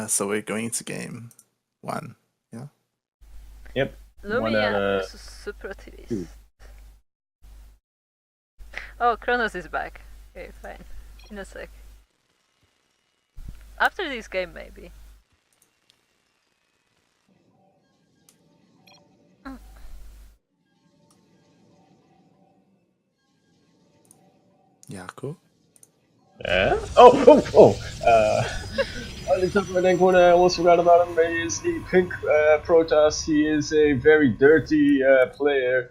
So we're going into game 1. Yeah. Yep. Lumiya versus Suprotivist. 2. Oh, Kronos is back. Okay, fine. In a sec. After this game, maybe. Yaku. Yeah. The top right corner, I almost forgot about him. He is the pink Protoss. He is a very dirty player.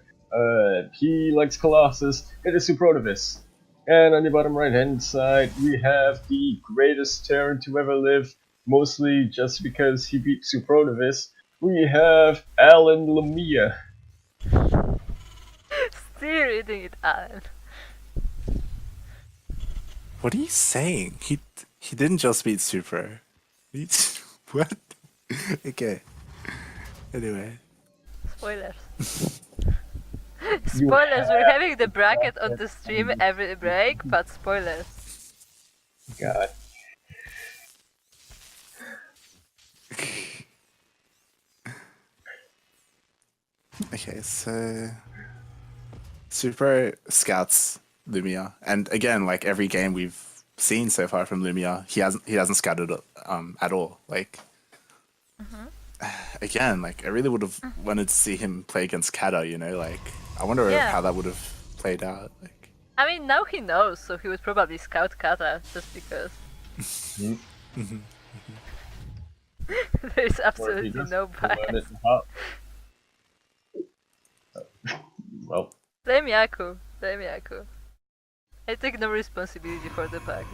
He likes Colossus. It is Suprotivist. And on the bottom right hand side, we have the greatest Terran to ever live, mostly just because he beat Suprotivist. We have Alan Lumiya. Still reading it, Alan. What are you saying? He didn't just beat Super. What? Okay. Anyway. Spoilers. Spoilers, we're having the bracket on the stream every break, but spoilers. God. Okay, so Super scouts Lumiya, and again, like every game we've seen so far from Lumiya, he hasn't scouted at all. Like again, like I really would have wanted to see him play against Kata. You know, like I wonder how that would have played out. Like, I mean, now he knows, so he would probably scout Kata just because. There's absolutely no bias. Well. Blame Yaku. Blame Yaku. I take no responsibility for the bug.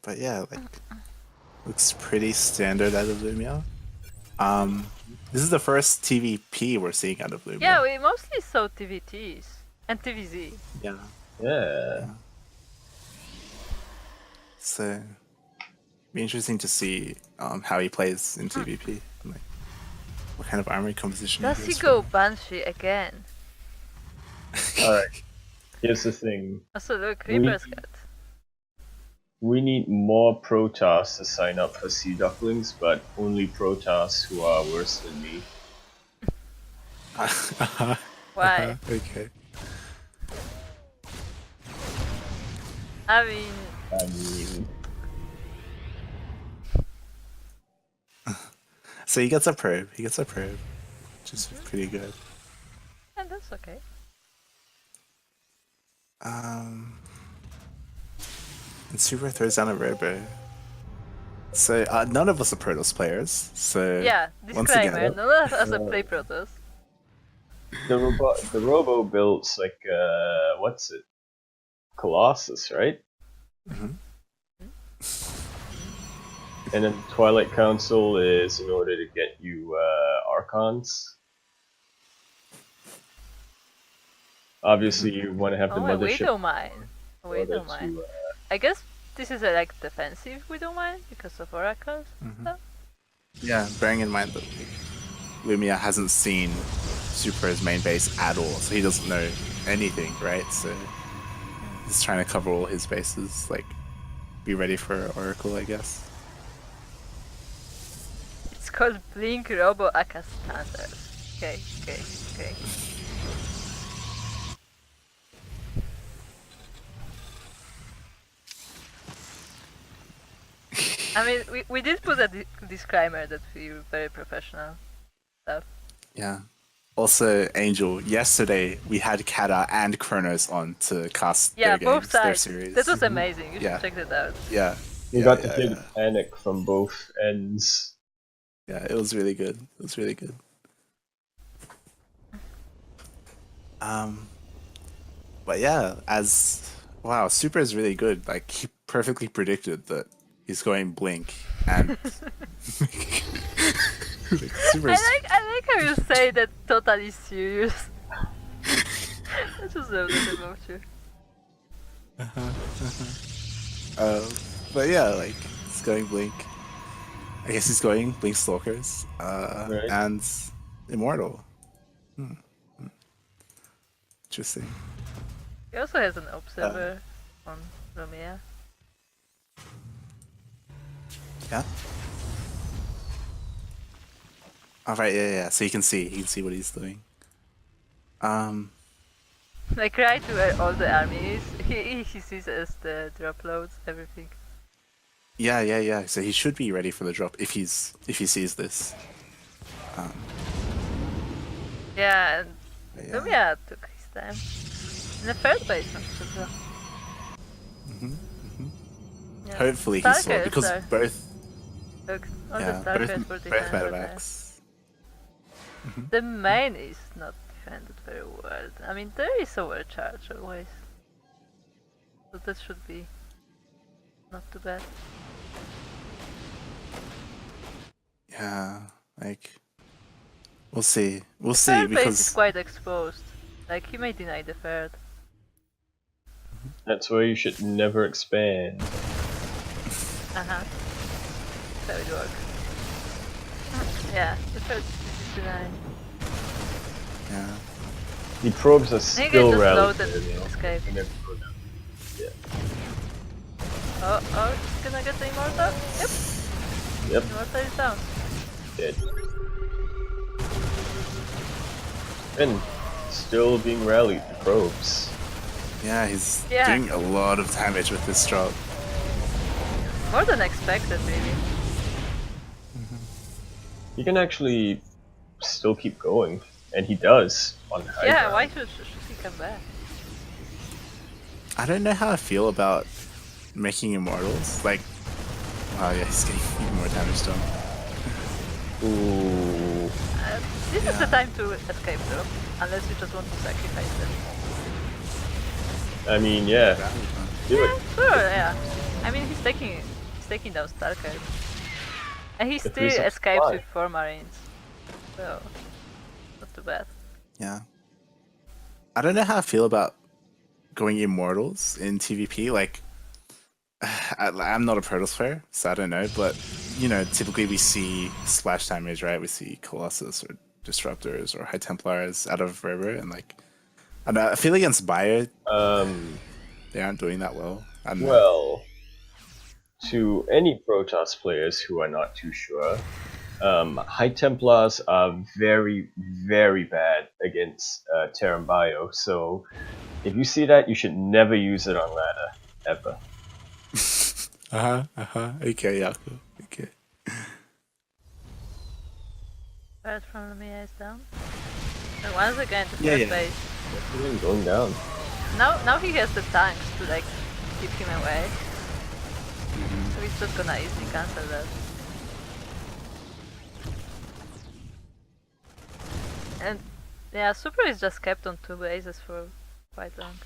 But yeah, like looks pretty standard out of Lumiya. This is the first TVP we're seeing out of Lumiya. Yeah, we mostly saw TVTs and TVZ. Yeah. So, be interesting to see how he plays in TVP. Like, what kind of armory composition Does he go Banshee again? Alright. Here's the thing. Also, look, Reaper's got. We need more Protoss to sign up for Sea Ducklings, but only Protoss who are worse than me. Why? Okay. I mean... So he gets a probe. Which is pretty good. And that's okay. And Super throws down a robo. So none of us are Protoss players. So yeah, disclaimer, none of us play Protoss. The robo builds like what's it? Colossus, right? And then Twilight Council is in order to get you Archons. Obviously, you want to have the mothership. We don't mind. We don't mind. I guess this is a like defensive. We don't mind because of oracles. Yeah, bearing in mind that Lumiya hasn't seen Super's main base at all, so he doesn't know anything, right? So he's trying to cover all his bases, like be ready for Oracle, I guess. It's called Blink Robo Aka Standard. Okay. I mean, we did put a disclaimer that we were very professional stuff. Yeah. Also, Angel, yesterday we had Kata and Kronos on to cast their both games, their sides. series. That was amazing. You should check that out. Yeah. You got to feel the panic from both ends. Yeah, it was really good. But yeah, wow, Super is really good. Like he perfectly predicted that he's going Blink, and like, I like how you say that totally serious. I just love that about you. But yeah, like he's going Blink. I guess he's going Blink Stalkers, and Immortal. Interesting. He also has an observer on Lumiya. Yeah. All right. Yeah. So you can see what he's doing. Like right to where all the army is, he sees as the drop loads, everything. Yeah. So he should be ready for the drop if he sees this. Yeah, and Yeah. Lumiya took his time. In the third place, not so. Yeah. Hopefully he saw it because Stalkers are- both. Look, all Yeah, the Stalkers were both defended. medevacs. The main is not defended very well. I mean, there is overcharge always. So that should be not too bad. Yeah, like we'll see. We'll see Third base is because quite exposed. Like, he may deny the third. That's why you should never expand. Uh-huh. That would work. Yeah, the third is denied. yeah. The probes are I think I still just rallied. loaded there, escape. and then go down. Yeah. Oh, he's gonna get the Immortal? Yep, Yep. Immortal is down. Dead. And still being rallied, the probes. Yeah, he's Yeah. doing a lot of damage with this drop. More than expected, really. He can actually still keep going, and he does on high Yeah, ground. why should he come back? I don't know how I feel about making immortals. Like, oh yeah, he's getting even more damage done. Ooh. This is the time to escape though, unless you just want to sacrifice them. I mean, yeah. Do Yeah, it. sure, yeah. I mean, he's taking down Stalkers. And he The still 365. escapes with 4 Marines. So, not too bad. Yeah. I don't know how I feel about going immortals in TVP. Like, I'm not a Protoss player, so I don't know. But you know, typically we see splash damage, right? We see Colossus or Disruptors or High Templars out of River, and like, I don't know, I feel against Bio they aren't doing that well. I don't know. Well, to any Protoss players who are not too sure, High Templars are very, very bad against Terran Bio, so if you see that, you should never use it on ladder, ever. Okay, Yaku. Okay. Bird from Lumiya is down. And once again, the Yeah, third yeah. base. Really going down. Now he has the tanks to like keep him away. So he's just gonna easily cancel that. And yeah, Super is just kept on 2 bases for quite long.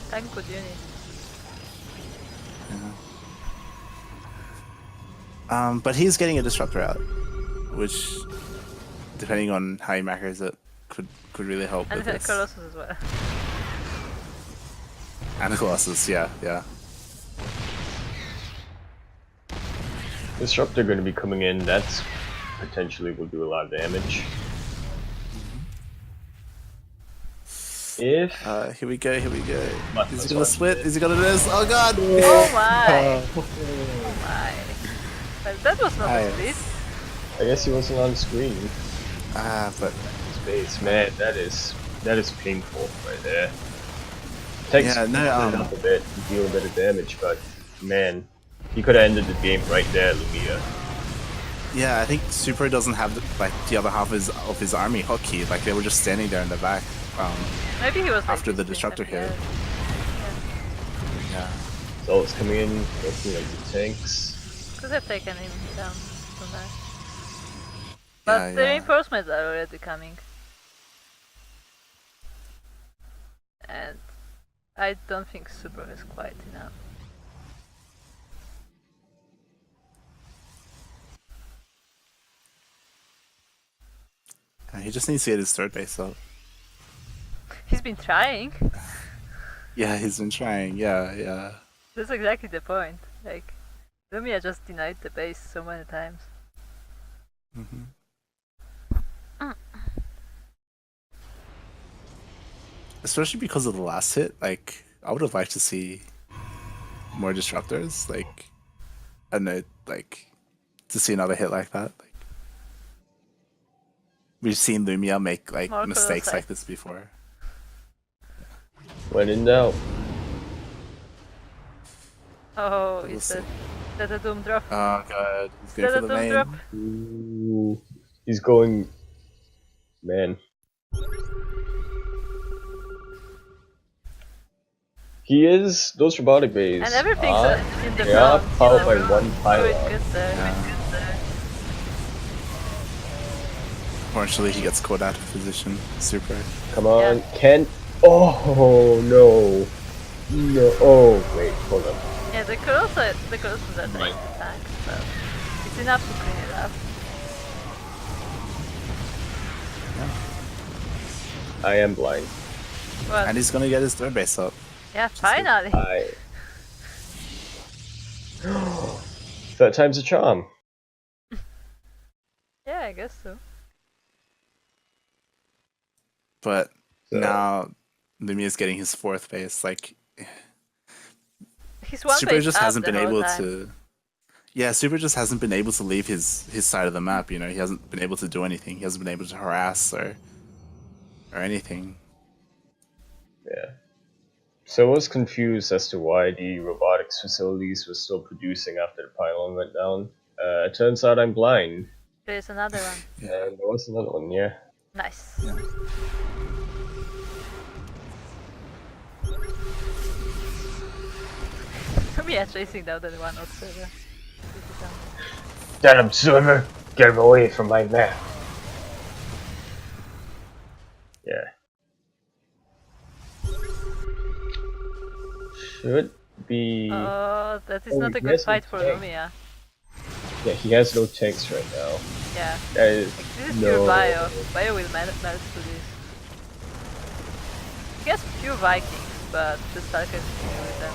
Tank good unit. But he's getting a disruptor out, which, depending on how he macros it, could really help And with the this. Colossus as well. And the Colossus, yeah. Disruptor going to be coming in, that's potentially will do a lot of damage. If Here we go. Must Is he as gonna well. split? Is he gonna do this? Oh god! Oh my! Oh my! But that was not a Nice. split. I guess he wasn't on screen. But Space, man, that is painful right there. Takes Yeah, no, it up a bit to deal a bit of damage, but man, he could have ended the game right there, Lumiya. yeah, I think Super doesn't have the other half of his army hotkeyed. Like they were just standing there in the back. Maybe he was like After the this disruptor thing, hit. Yeah. So it's coming in, looking like the tanks. Could have taken him down from there. But Yeah, the yeah. reinforcements are already coming. And I don't think Super is quite enough. He just needs to get his third base up. He's been trying. Yeah, he's been trying. Yeah. That's exactly the point. Like, Lumiya just denied the base so many times. Especially because of the last hit, like I would have liked to see more disruptors. Like I don't know, like to see another hit like that. Like we've seen Lumiya make like More mistakes colossal. like this before. When in doubt. Oh, We'll is see. that a doom drop? Oh god, he's Is going that for a the doom main. drop? Ooh, he's going. Man. He is. Those robotic bays. And everything's in the They are front. powered by you know, one so it pylon. gets there. Yeah. Unfortunately, he gets caught out of position. Super. Come on, Yeah. Ken. Oh no. No. Oh wait, hold on. Yeah, the curls are trying to tank, but it's enough to clean it up. I am blind. Well, And he's gonna get his third base up. yeah, finally. Third time's a charm. Yeah, I guess so. But So- now Lumiya's getting his fourth base. Like He's one Super base just up hasn't the been whole able time. to. Yeah, Super just hasn't been able to leave his side of the map. You know, he hasn't been able to do anything. He hasn't been able to harass or anything. Yeah. So I was confused as to why the robotics facilities were still producing after the pylon went down. It turns out I'm blind. There's another one. Yeah. And there was another one, yeah. Nice. Yeah. We are chasing down that one observer. That observer! Get him away from my map! Yeah. Should be... Oh, that is Oh, not a he good has fight no for tank. Lumiya. Yeah, he has no tanks right now. Yeah. That is... This is no. pure bio. Bio will melt to this. He has few Vikings, but the Stalker is dealing with them.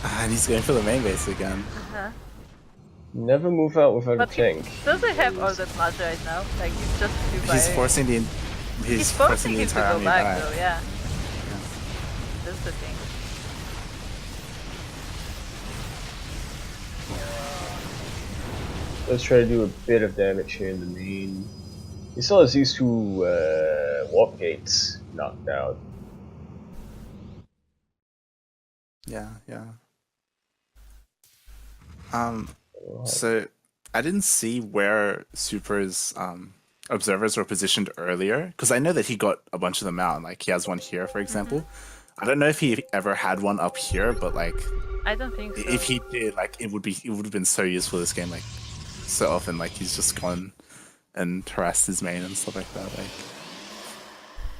And he's going for the main base again. Never move out without But a tank. he doesn't have all that much right now. Like, it's just few bio. He's forcing the He's forcing the him to entire go army back, back. though, yeah. That's the thing. Let's try to do a bit of damage here in the main. He still has these two warp gates knocked out. Yeah, yeah. So I didn't see where Super's observers were positioned earlier because I know that he got a bunch of them out. And, like he has one here, for example. I don't know if he ever had one up here, but like I don't think so. if he did, like it would have been so useful this game. Like so often, like he's just gone and harassed his main and stuff like that. Like,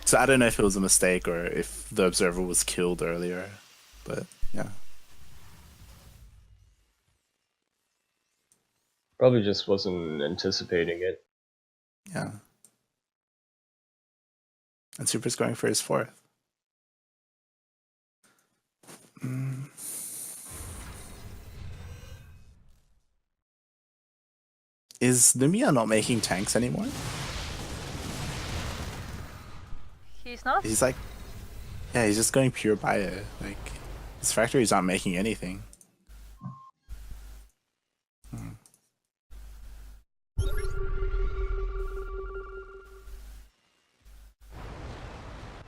so I don't know if it was a mistake or if the observer was killed earlier, but yeah. Probably just wasn't anticipating it. Yeah. And Super's going for his fourth. Is Lumiya not making tanks anymore? He's not? He's like, yeah, he's just going pure bio. Like, his factory's not making anything.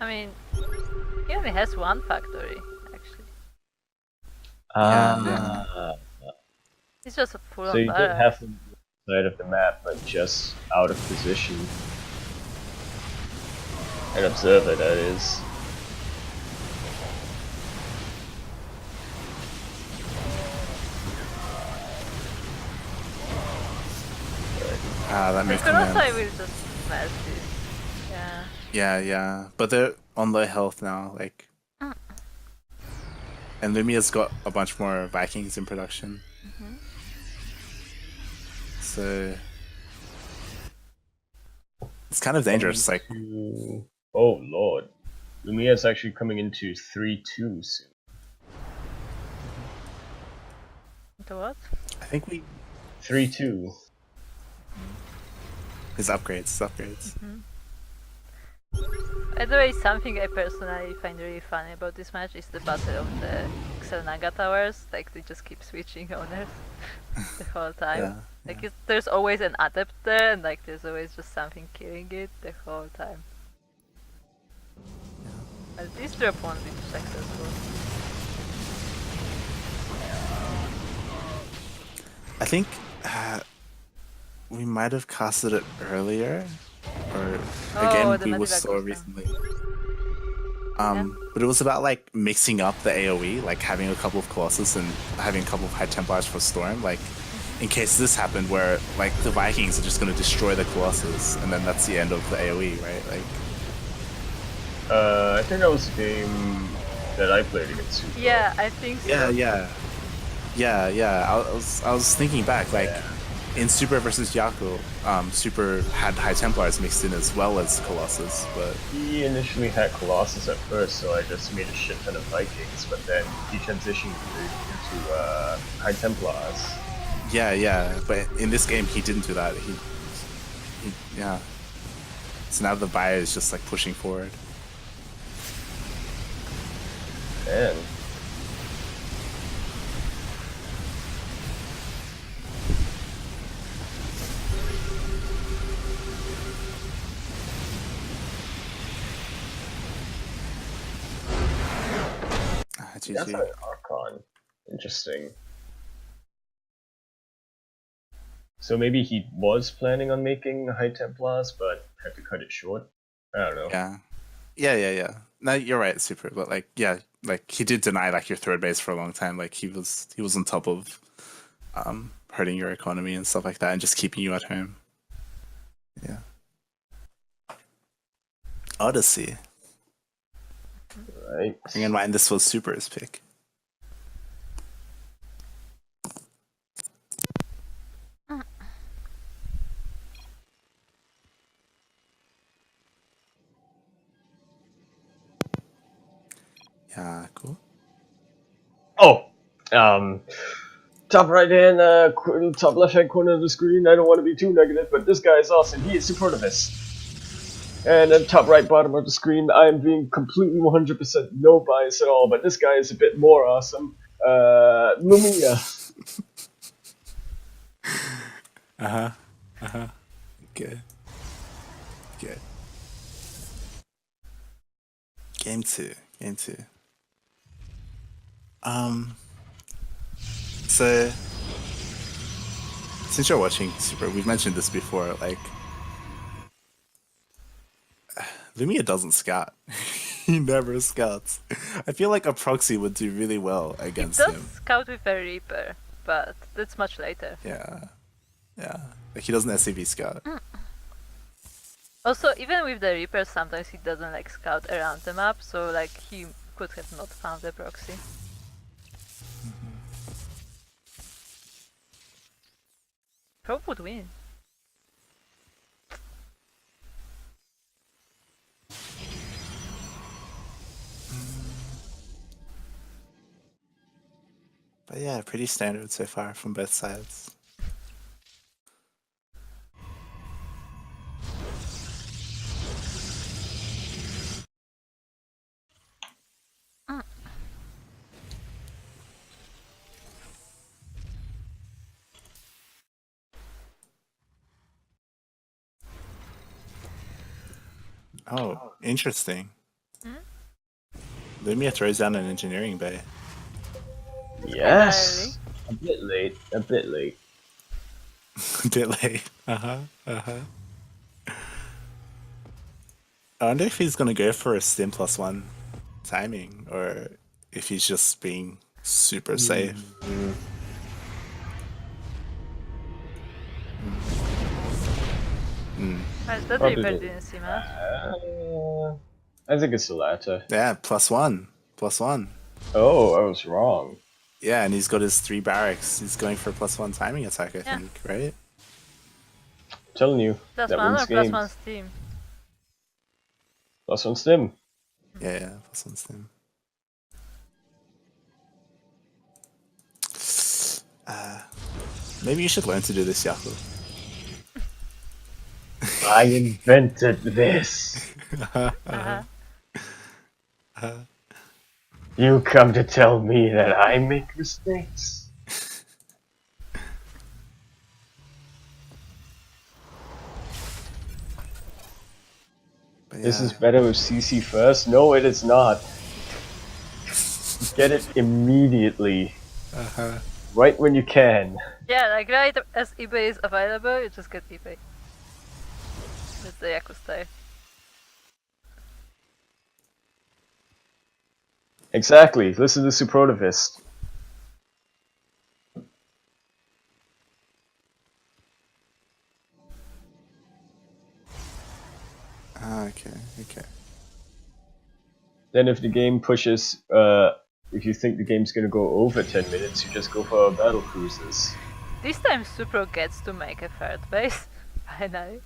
I mean, he only has one factory, actually. He's just a full So on you don't barracks. have to be side of the map, but just out of position. An observer, that is. That The makes Kurosai will just smash this. Yeah. Yeah, yeah. But they're on low health now, like. And Lumiya's got a bunch more Vikings in production. So it's kind of dangerous. Like, Oh lord. Lumiya is actually coming into 3-2 soon. Into what? I think we 3-2. his upgrades. By the way, something I personally find really funny about this match is the battle of the Xelnaga towers. Like, they just keep switching owners the whole time. Yeah. Like, there's always an adept there, and like, there's always just something killing it the whole time. But this drop won't be successful. I think we might have casted it earlier, or again the we were Medivac so was recently. But it was about like mixing up the AoE, like having a couple of Colossus and having a couple of High Templars for Storm, like in case this happened where like the Vikings are just going to destroy the Colossus and then that's the end of the AoE, right? Like. I think that was the game that I played against Super. Yeah, I think so. Yeah. I was thinking back, like in Super versus Yaku, Super had High Templars mixed in as well as Colossus, but He initially had Colossus at first, so I just made a shit ton of Vikings, but then he transitioned into High Templars. Yeah. But in this game, he didn't do that. He yeah. So now the buyer is just like pushing forward. Man. That's an Archon. Interesting. So maybe he was planning on making High Templars, but had to cut it short? I don't know. Yeah. No, you're right, Super. But like, yeah, like he did deny like your third base for a long time. Like he was on top of hurting your economy and stuff like that, and just keeping you at home. Yeah. Odyssey. Right. Bearing in mind this was Super's pick. Yeah, cool. Oh! Top right hand, top left hand corner of the screen. I don't want to be too negative, but this guy is awesome. He is Suprotivist. And then top right bottom of the screen, I am being completely 100% no bias at all, but this guy is a bit more awesome. Lumiya. Good. Game two. So since you're watching Super, we've mentioned this before, like Lumiya doesn't scout. He never scouts. I feel like a proxy would do really well against He does him. scout with a Reaper, but that's much later. Yeah. Like he doesn't SCV scout. Also, even with the Reaper, sometimes he doesn't like scout around the map, so like he could have not found the proxy. Probe would win. But yeah, pretty standard so far from both sides. Oh, interesting. Lumiya throws down an engineering bay. Yes! A bit late. A bit late. I wonder if he's gonna go for a stim +1 timing, or if he's just being super safe. That Reaper didn't see much. I think it's the latter. Yeah, +1. Oh, I was wrong. Yeah, and he's got his 3 barracks. He's going for a +1 timing attack, I Yeah. think, right? I'm telling you, Plus that one wins or plus games. one steam? +1 stim. Yeah, plus one stem. Maybe you should learn to do this, Yaku. I invented this. You come to tell me that I make mistakes? But This is yeah. better with CC first? No, it is not. Get it immediately. Right when you can. Yeah, like right as eBay is available, you just get eBay. That's the Yaku style. Exactly. Listen to Suprotivist. Okay. Then if the game pushes, if you think the game's gonna go over 10 minutes, you just go for battle cruises. This time Supro gets to make a third base. Finally.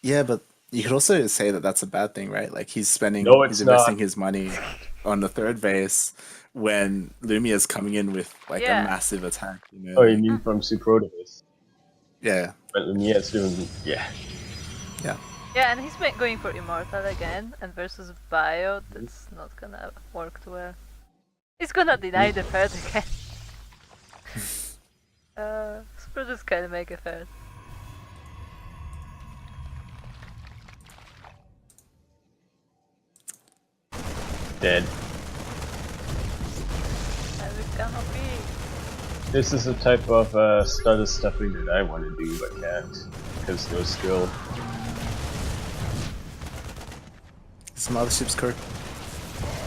Yeah, but you could also say that that's a bad thing, right? Like he's No, it's he's investing not. his money on the third base when Lumiya's coming in with like Yeah. a massive attack. You know, Oh, you like- mean from Suprotivist? yeah, But Lumiya's doing, yeah. yeah. Yeah, and he's going for Immortal again, and versus Bio, that's not gonna work too well. He's gonna deny the third again. Supro just can make a third. Dead. And it cannot be. This is the type of stutter stuffing that I want to do, but can't. Because no skill. Some other ships, Kurt.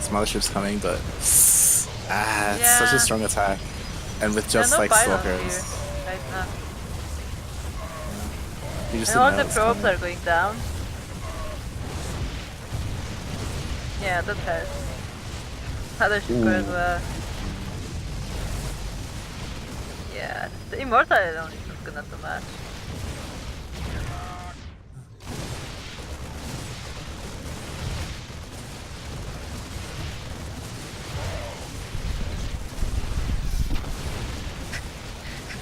Some other ships coming, but it's such Yeah. a strong attack, and with just There are no like pylons stalkers, here right now. you just And all didn't know the it was probes coming. are going down. Yeah, that hurts. Other ship as well. Yeah, the Immortal alone is not gonna do much.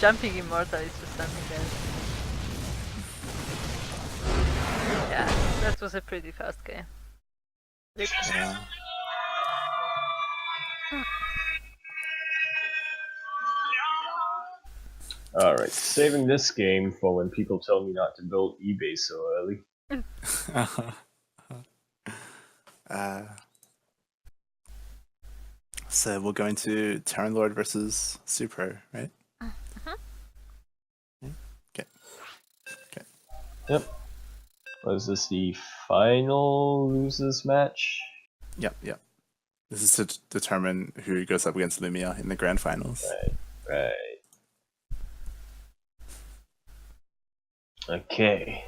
Jumping Immortal is just something else. Yeah, that was a pretty fast game. Yeah. Alright, saving this game for when people tell me not to build eBay so early. So we're going to TerranLord versus Supro, right? Okay. Yep. Was this the final losers match? Yep. This is to determine who goes up against Lumiya in the grand finals. Right. Okay.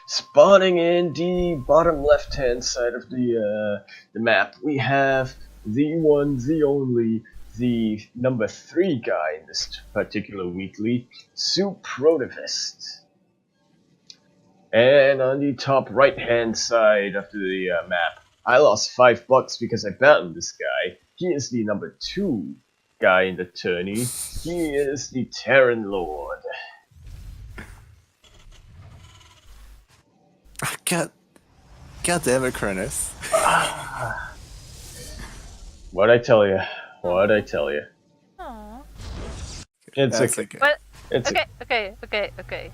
Spawning in the bottom left-hand side of the map, we have the one, the only, the number 3 guy in this particular weekly, Suprotivist. And on the top right-hand side of the map, I lost $5 because I battled this guy. He is the number 2 guy in the tourney. He is the TerranLord. God damn it, Cronus. What'd I tell you? What'd I tell you? Aww. It's That's okay. okay. But It's okay.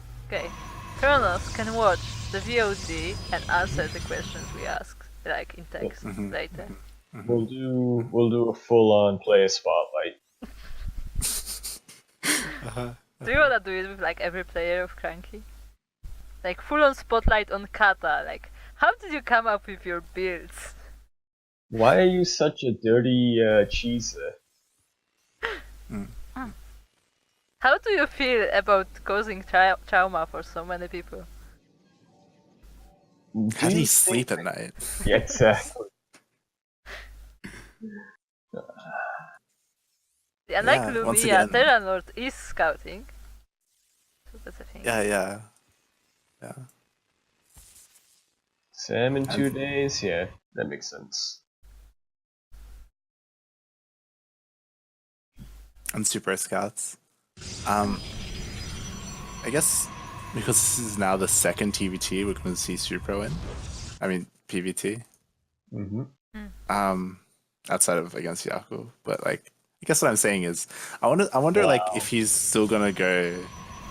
Kronos can watch the VOD and answer the questions we ask, like in text later. We'll do a full-on player spotlight. Do you wanna do it with like every player of CranKy? Like full-on spotlight on Kata. Like, how did you come up with your builds? Why are you such a dirty cheeser? How do you feel about causing trauma for so many people? How do you sleep at night? Yeah, exactly. Yeah, like Yeah, once Lumiya, again. TerranLord is scouting. So that's a thing. Yeah. Sam in 2 days? Yeah, that makes sense. And Super Scouts. I guess because this is now the second TVT, we're going to see Super win. I mean PVT. Outside of against Yaku, but like I guess what I'm saying is I wonder like if he's still gonna go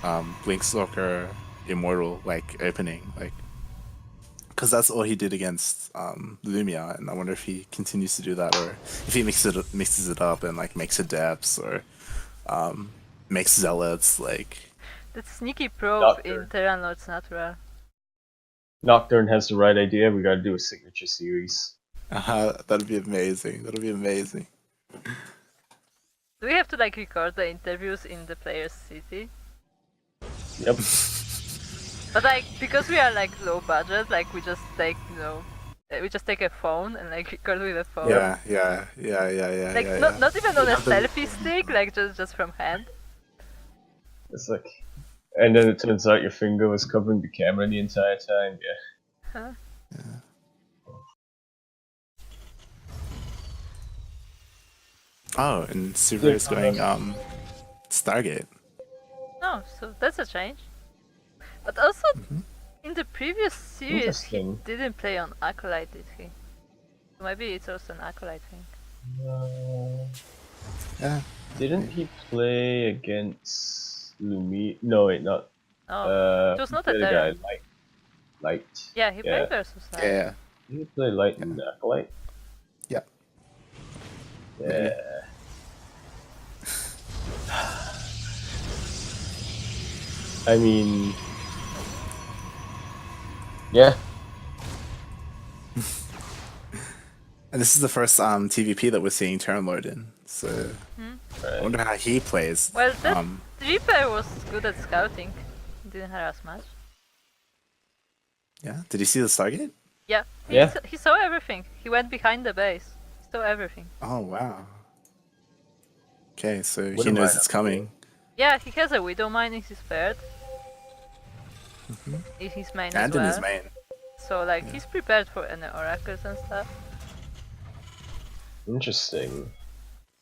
Blinkstalker Immortal like opening, like because that's all he did against Lumiya, and I wonder if he continues to do that or if he mixes it up and like makes Adepts or makes Zealots like. That sneaky probe in TerranLord's natural. Nocturne has the right idea. We gotta do a signature series. That'd be amazing. That'd be amazing. Do we have to like record the interviews in the player's city? Yep. But like because we are like low budget, like we just take we just take a phone and like record with a phone. Yeah. Like not even on a selfie stick, like just from hand. It's like, and then it turns out your finger was covering the camera the entire time. Yeah. Huh? Yeah. Oh, and Super is going Stargate. Oh, so that's a change. But also, in the previous series, he didn't play on Acolyte, did he? So maybe it's also an Acolyte thing. Yeah. Didn't he play against Lumiya? No, wait, not. Oh, it was not a Terran. Guy, Light. Yeah, he played versus Light. Yeah. Did he play Light and Acolyte? Yeah. Yeah. I mean, yeah. And this is the first TVP that we're seeing TerranLord in, so I wonder how he plays. Well, that Reaper was good at scouting. Didn't harass much. Yeah. Did you see the Stargate? Yeah. He saw everything. He went behind the base. He saw everything. Oh wow. Okay, so he knows it's coming. Yeah, he has a Widow Mine in his paired. In his main and as well. In his main. So like he's prepared for any oracles and stuff. Interesting.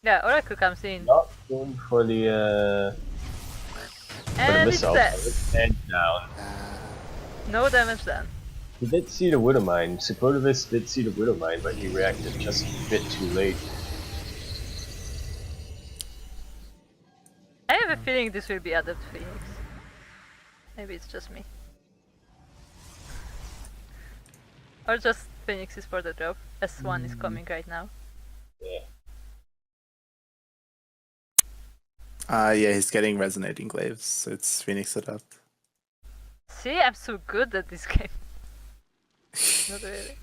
Yeah, Oracle comes in. Not going for the and it's dead. And down. No damage done. He did see the Widow Mine. Suprotivist did see the Widow Mine, but he reacted just a bit too late. I have a feeling this will be Adept Phoenix. Maybe it's just me. Or just Phoenix is for the drop. S1 is coming right now. Yeah. Yeah, he's getting Resonating Glaives, so it's Phoenix Adept. See, I'm so good at this game. Not really.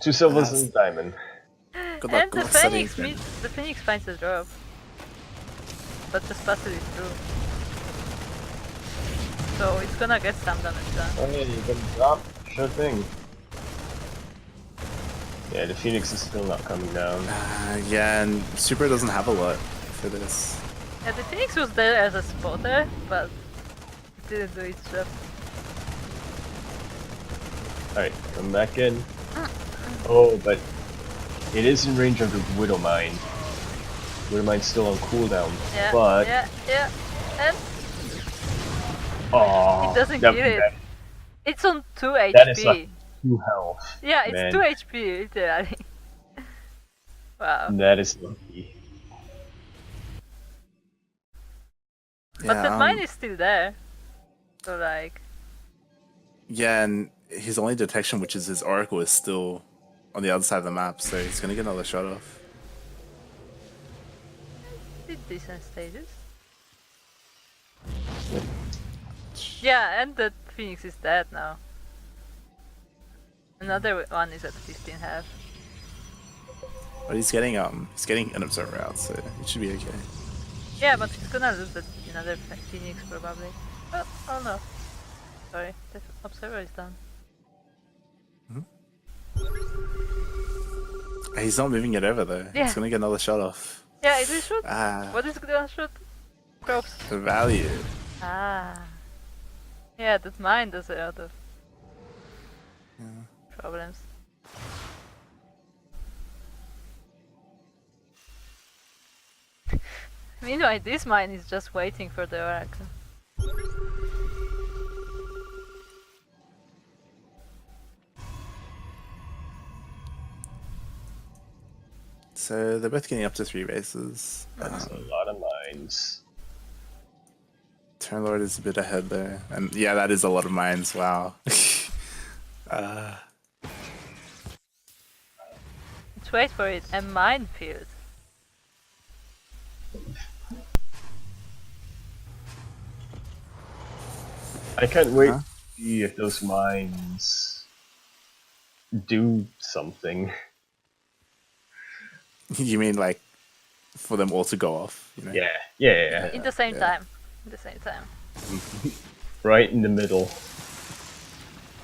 2 silvers and a diamond. Good luck, And the Phoenix finds the drop. But the spattle is through. So it's gonna get some damage done. Oh yeah, you can drop. Sure thing. Yeah, the Phoenix is still not coming down. Yeah, and Super doesn't have a lot for this. Yeah, the Phoenix was there as a spotter, but it didn't do its job. Alright, come back in. Oh, but it is in range of the Widow Mine. Widow Mine's still on cooldown. Yeah, but yeah. And oh, it doesn't kill it. It's on 2 HP. That is like 2 health. Yeah, it's man. 2 HP, literally. Wow. That is lucky. But Yeah, the mine is still there. So like... Yeah, and his only detection, which is his Oracle, is still on the other side of the map, so he's gonna get another shot off. Did decent stages. Yeah, and the Phoenix is dead now. Another one is at 15 half. But he's getting an Observer out, so it should be okay. Yeah, but he's gonna lose another Phoenix probably. Oh no. Sorry, the Observer is done. He's not moving it over though. Yeah. He's gonna get another shot off. Yeah, it will shoot. What is gonna shoot? Probes. The value. Ah. Yeah, that mine does a lot of Yeah. problems. Meanwhile, this mine is just waiting for the oracle. So they're both getting up to 3 bases. That's a lot of mines. TerranLord is a bit ahead there. And yeah, that is a lot of mines, wow. Let's wait for it. A minefield. I can't wait Huh? to see if those mines do something. You mean like for them all to go off? You know? Yeah. In the same yeah. time. In the same time. Right in the middle.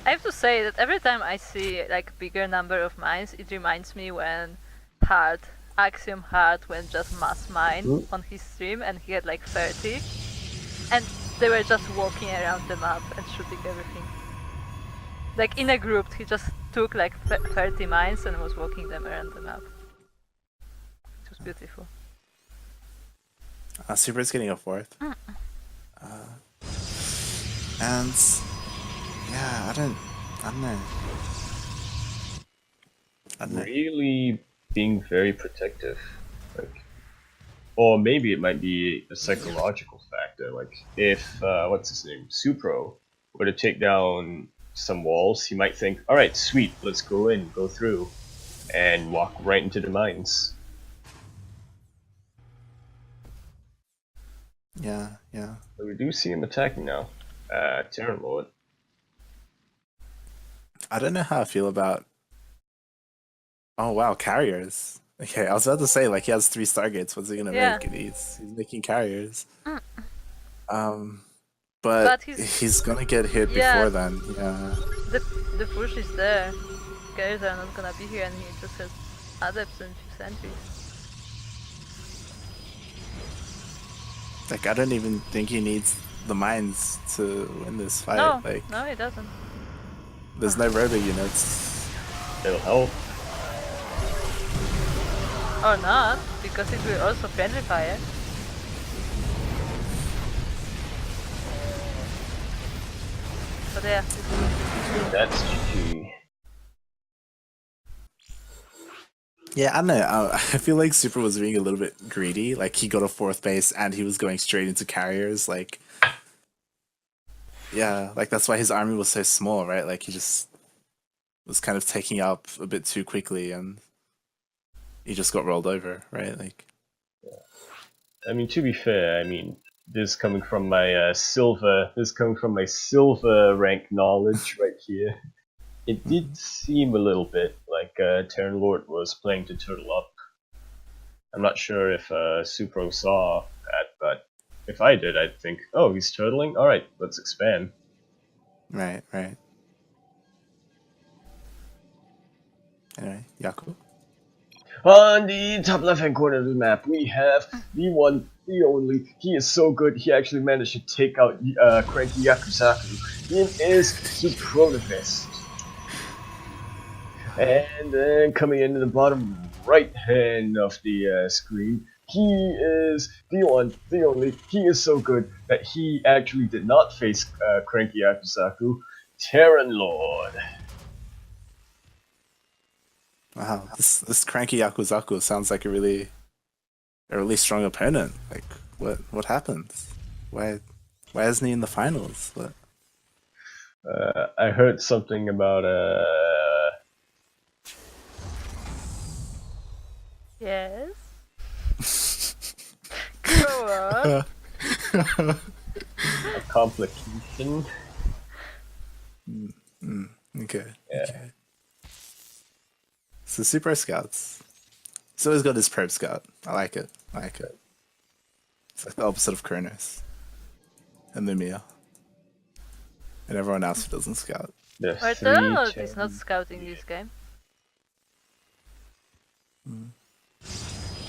I have to say that every time I see like bigger number of mines, it reminds me when Axiom Hard went just mass mine on his stream and he had like 30. And they were just walking around the map and shooting everything. Like in a group, he just took like 30 mines and was walking them around the map. It was beautiful. Super is getting a 4th. And yeah, I don't know. I don't know. Really being very protective. Like, or maybe it might be a psychological factor. Like, if, what's his name? Supro were to take down some walls, he might think, alright, sweet, let's go in, go through, and walk right into the mines. Yeah. But we do see him attacking now. TerranLord. I don't know how I feel about. Oh wow, carriers. Okay, I was about to say like he has 3 stargates. What's he gonna Yeah. make? And he's making carriers. But he's gonna get hit before then. Yeah. The push is there. Guys are not gonna be here and he just has adepts and few sentries. Like I don't even think he needs the mines to win this fight. No, Like no, he doesn't. there's no robo units. It'll help. Or not, because it will also friendly fire. But yeah, That's GG. Yeah, I don't know. I feel like Super was being a little bit greedy. Like he got a 4th base and he was going straight into carriers. Like, yeah, like that's why his army was so small, right? Like he just was kind of taking up a bit too quickly, and he just got rolled over, right? Like, I mean, to be fair, I mean, this coming from my silver rank knowledge right here. It did seem a little bit like TerranLord was playing to turtle up. I'm not sure if Supro saw that, but if I did, I'd think, oh, he's turtling? Alright, let's expand. right. Anyway, Yaku. On the top left-hand corner of the map, we have the one, the only. He is so good, he actually managed to take out CranKy Yakuzaku. He is Suprotivist. And then coming into the bottom right hand of the screen, he is the one, the only. He is so good that he actually did not face CranKy Yakuzaku, TerranLord. Wow, this CranKy Yakuzaku sounds like a really strong opponent. Like, what happened? Why isn't he in the finals? What? I heard something about yes. Kuro. a complication. Okay. Yeah. Okay. So Super Scouts. He's always got his Probe Scout. I like it. It's like the opposite of Kronos and Lumiya. And everyone else who doesn't scout. The But three TerranLord is Terran- not scouting this game.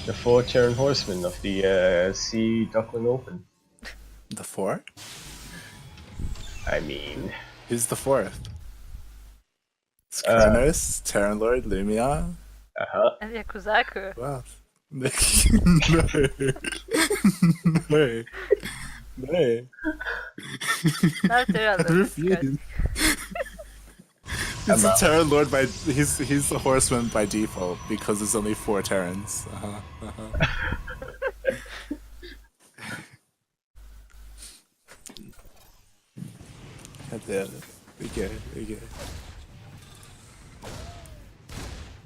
the 4 Terran Horsemen of the Sea Duckling Open. The 4? I mean, Who's the fourth? It's Kronos, TerranLord, Lumiya. And Yakuzaku. Wow. No. No. No. Now I TerranLord is refuse. good. He's a Terran Lord by he's the horseman by default because there's only 4 Terrans. God damn it. Okay.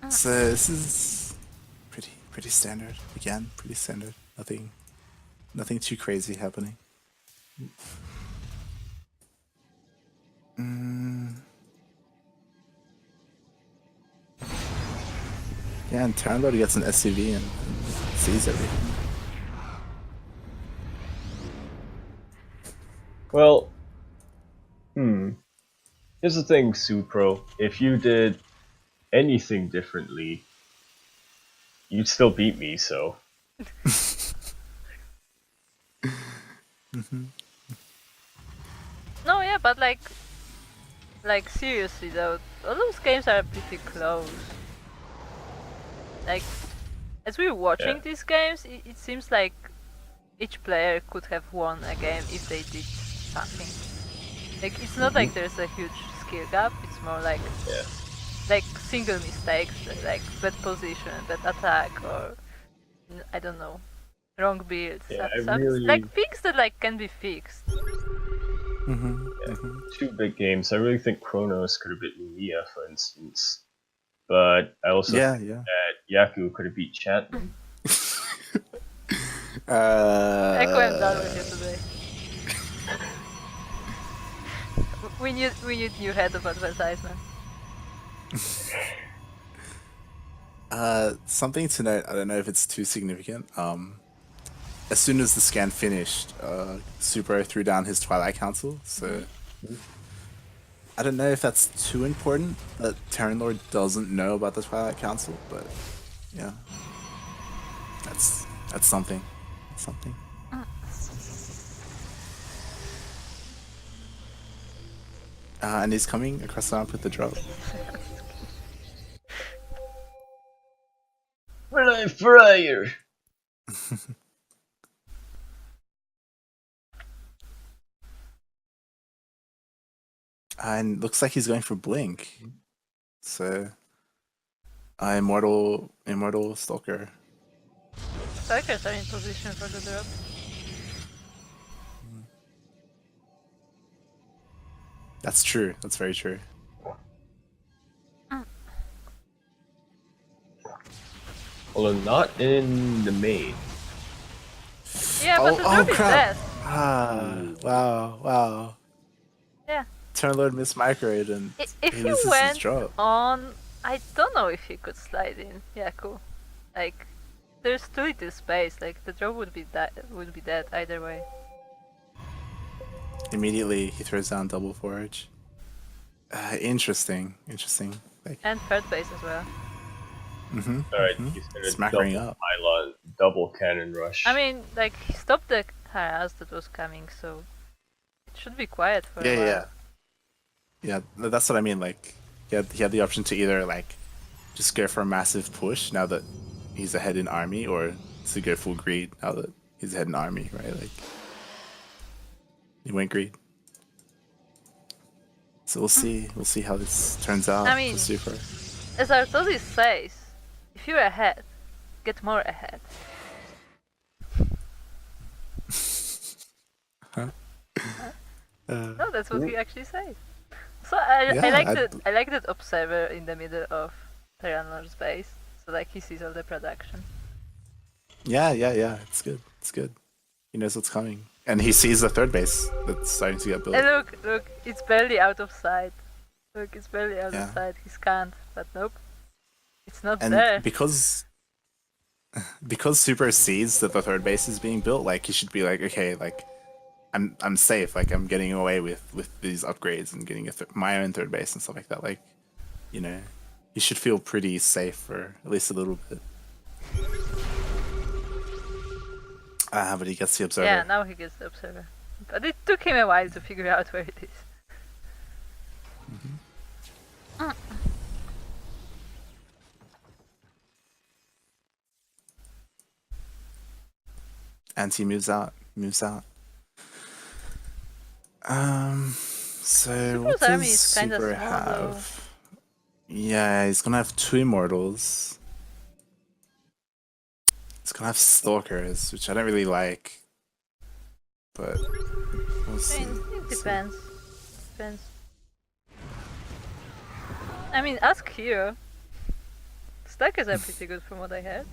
So this is pretty standard. Again, pretty standard. Nothing too crazy happening. Yeah, and TerranLord gets an SUV and sees everything. well, here's the thing, Supro. If you did anything differently, you'd still beat me, so. No, yeah, but like seriously though, all those games are pretty close. Like, as we were watching these games, it seems like each player could have won a game if they did something. Like, it's not like there's a huge skill gap, it's more like single mistakes, like bad position, bad attack, or I don't know, wrong build. Yeah, like things that like can be fixed. Two big games. I really think Kronos could have beat Lumiya, for instance. But I also think that Yaku could have beat Chapman. Echo, I'm done with you today. we need new head of advertisement. Something to note, I don't know if it's too significant. As soon as the scan finished, Supro threw down his Twilight Council, so I don't know if that's too important that TerranLord doesn't know about the Twilight Council, but yeah. That's something. Something. And he's coming across the map with the drop. When I fire! And looks like he's going for Blink. So, Immortal Stalker. Stalkers are in position for the drop. That's true. That's very true. Although not in the main. Yeah, but the drop is dead. Wow. Yeah. TerranLord mismicroed and if he you loses his went drop. on, I don't know if he could slide in Yaku. Like, there's too little space. Like, the drop would be dead either way. Immediately he throws down double forage. Interesting. Like, And third base as well. Alright, he's gonna Smackering up. pylon, double cannon rush. I mean, like, he stopped the harass that was coming, so it should be quiet for a while. Yeah, that's what I mean. Like, he had the option to either like just go for a massive push now that he's ahead in army, or to go full greed now that he's ahead in army, right? Like, he went greed. So we'll see how this turns out. I mean, for Super. As Artosis says, if you're ahead, get more ahead. No, that's what he actually says. So I like that observer in the middle of TerranLord's base. So like he sees all the production. Yeah. It's good. He knows what's coming, and he sees the third base that's starting to get built. And look, it's barely out of sight. Look, it's barely out of sight. He scanned, but nope, it's not there. And because Super sees that the third base is being built, like he should be like, okay, like I'm safe. Like I'm getting away with these upgrades and getting my own third base and stuff like that. Like, you know, he should feel pretty safe for at least a little bit. But he gets the observer. Yeah, now he gets the observer. But it took him a while to figure out where it is. And he moves out. So what Super's army does is kinda Super small, though. have? Yeah, he's gonna have 2 immortals. He's gonna have stalkers, which I don't really like. But we'll see. It depends. I mean, ask Kuro. Stackers are pretty good from what I heard.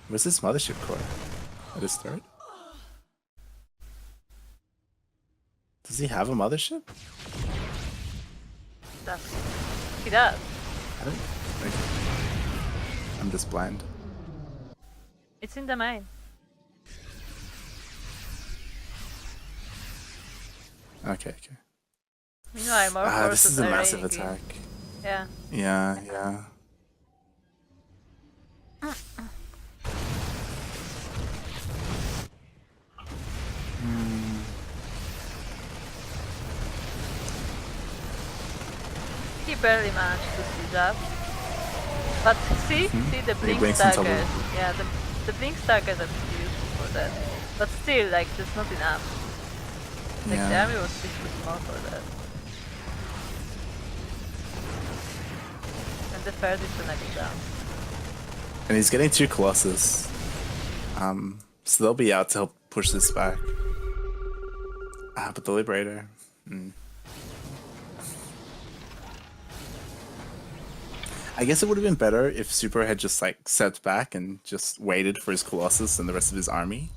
Where's this mothership core? At his third? Does he have a mothership? He does. I don't. Okay. I'm just blind. It's in the main. Okay. Meanwhile, more This is a forces are massive raining in. attack. Yeah. Yeah. He barely managed to see that. But see the blink blinks on top of staggers. it. Yeah, the blink staggers are pretty useful for that. But still, like, that's not enough. Like, the Yeah. army was too small for that. And the third is gonna go down. And he's getting 2 Colossus. So they'll be out to help push this back. But the Liberator. I guess it would have been better if Super had just like stepped back and just waited for his Colossus and the rest of his army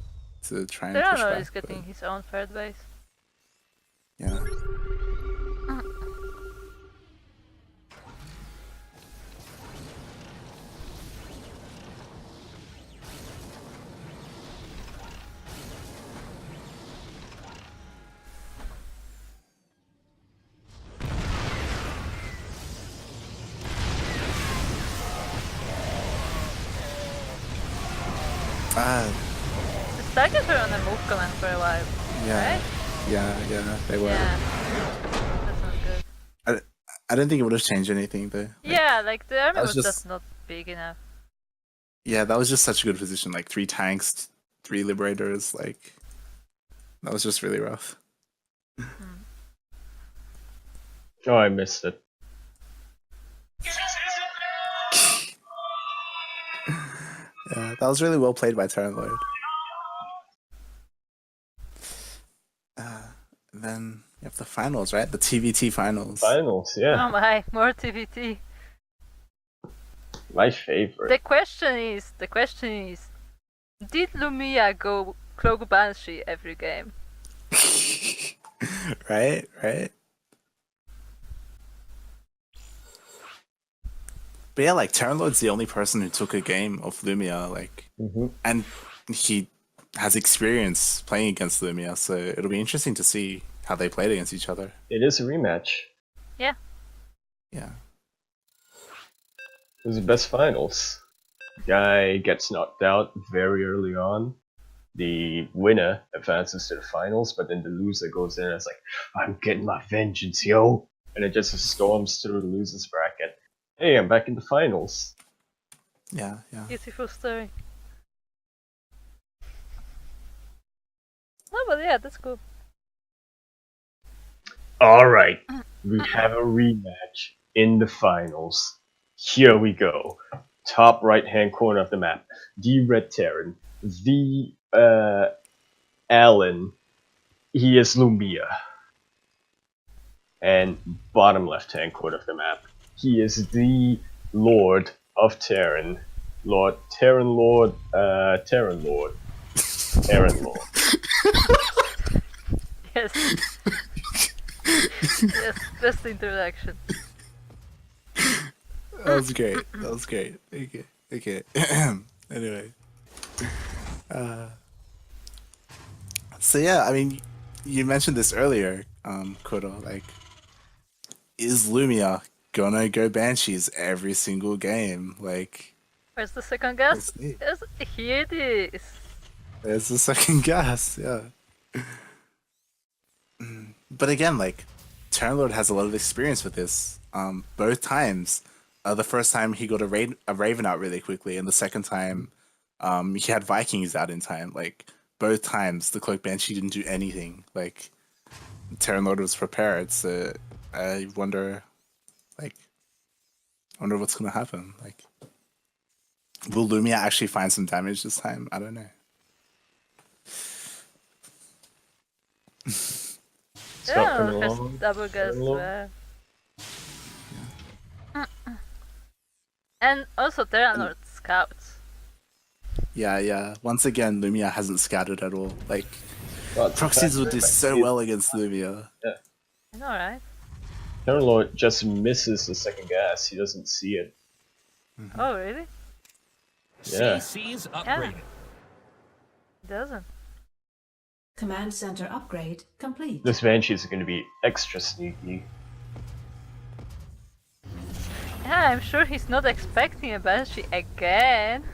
to try and push TerranLord back. is getting his own third base. Yeah. The staggers were on a move command for a while, Yeah. right? Yeah, they were. Yeah. That's not good. I don't think it would have changed anything though. Yeah, like the army was was just- just not big enough. Yeah, that was just such a good position. Like 3 tanks, 3 Liberators, like that was just really rough. Oh, I missed it. Yeah, that was really well played by TerranLord. Then you have the finals, right? The TVT finals. Finals, yeah. Oh my, more TVT. My favorite. The question is, did Lumiya go Cloak Banshee every game? Right? But yeah, like TerranLord's the only person who took a game of Lumiya, like, and he has experience playing against Lumiya, so it'll be interesting to see how they played against each other. It is a rematch. Yeah. Yeah. It was the best finals. Guy gets knocked out very early on. The winner advances to the finals, but then the loser goes in and it's like, I'm getting my vengeance, yo! And it just storms through the loser's bracket. Hey, I'm back in the finals. Yeah. Beautiful story. No, but yeah, that's cool. Alright, we have a rematch in the finals. Here we go. Top right hand corner of the map. The Red Terran. The Alan. He is Lumiya. And bottom left hand corner of the map. He is the Lord of Terran. TerranLord. Yes. Yes, best introduction. That was great. Okay. Anyway. So yeah, I mean, you mentioned this earlier, Kuro, like, is Lumiya gonna go Banshees every single game? Like, Where's the second guess? Let's see. Yes, here it is. there's the second guess, yeah. But again, like, TerranLord has a lot of experience with this. Both times. The first time he got a Raven out really quickly, and the second time He had Vikings out in time. Like both times, the Cloak Banshee didn't do anything. Like TerranLord was prepared, so I wonder what's gonna happen. Like, will Lumiya actually find some damage this time? I don't know. Yeah, first double guess where. And also TerranLord scouts. Yeah. Once again, Lumiya hasn't scouted at all. Like, Well, proxies will do so well against Lumiya. Yeah. I know, right? TerranLord just misses the second gas. He doesn't see it. Oh, really? Yeah. CC's upgraded. Yeah. It doesn't. Command center upgrade complete. This Banshees are going to be extra sneaky. Yeah, I'm sure he's not expecting a Banshee again.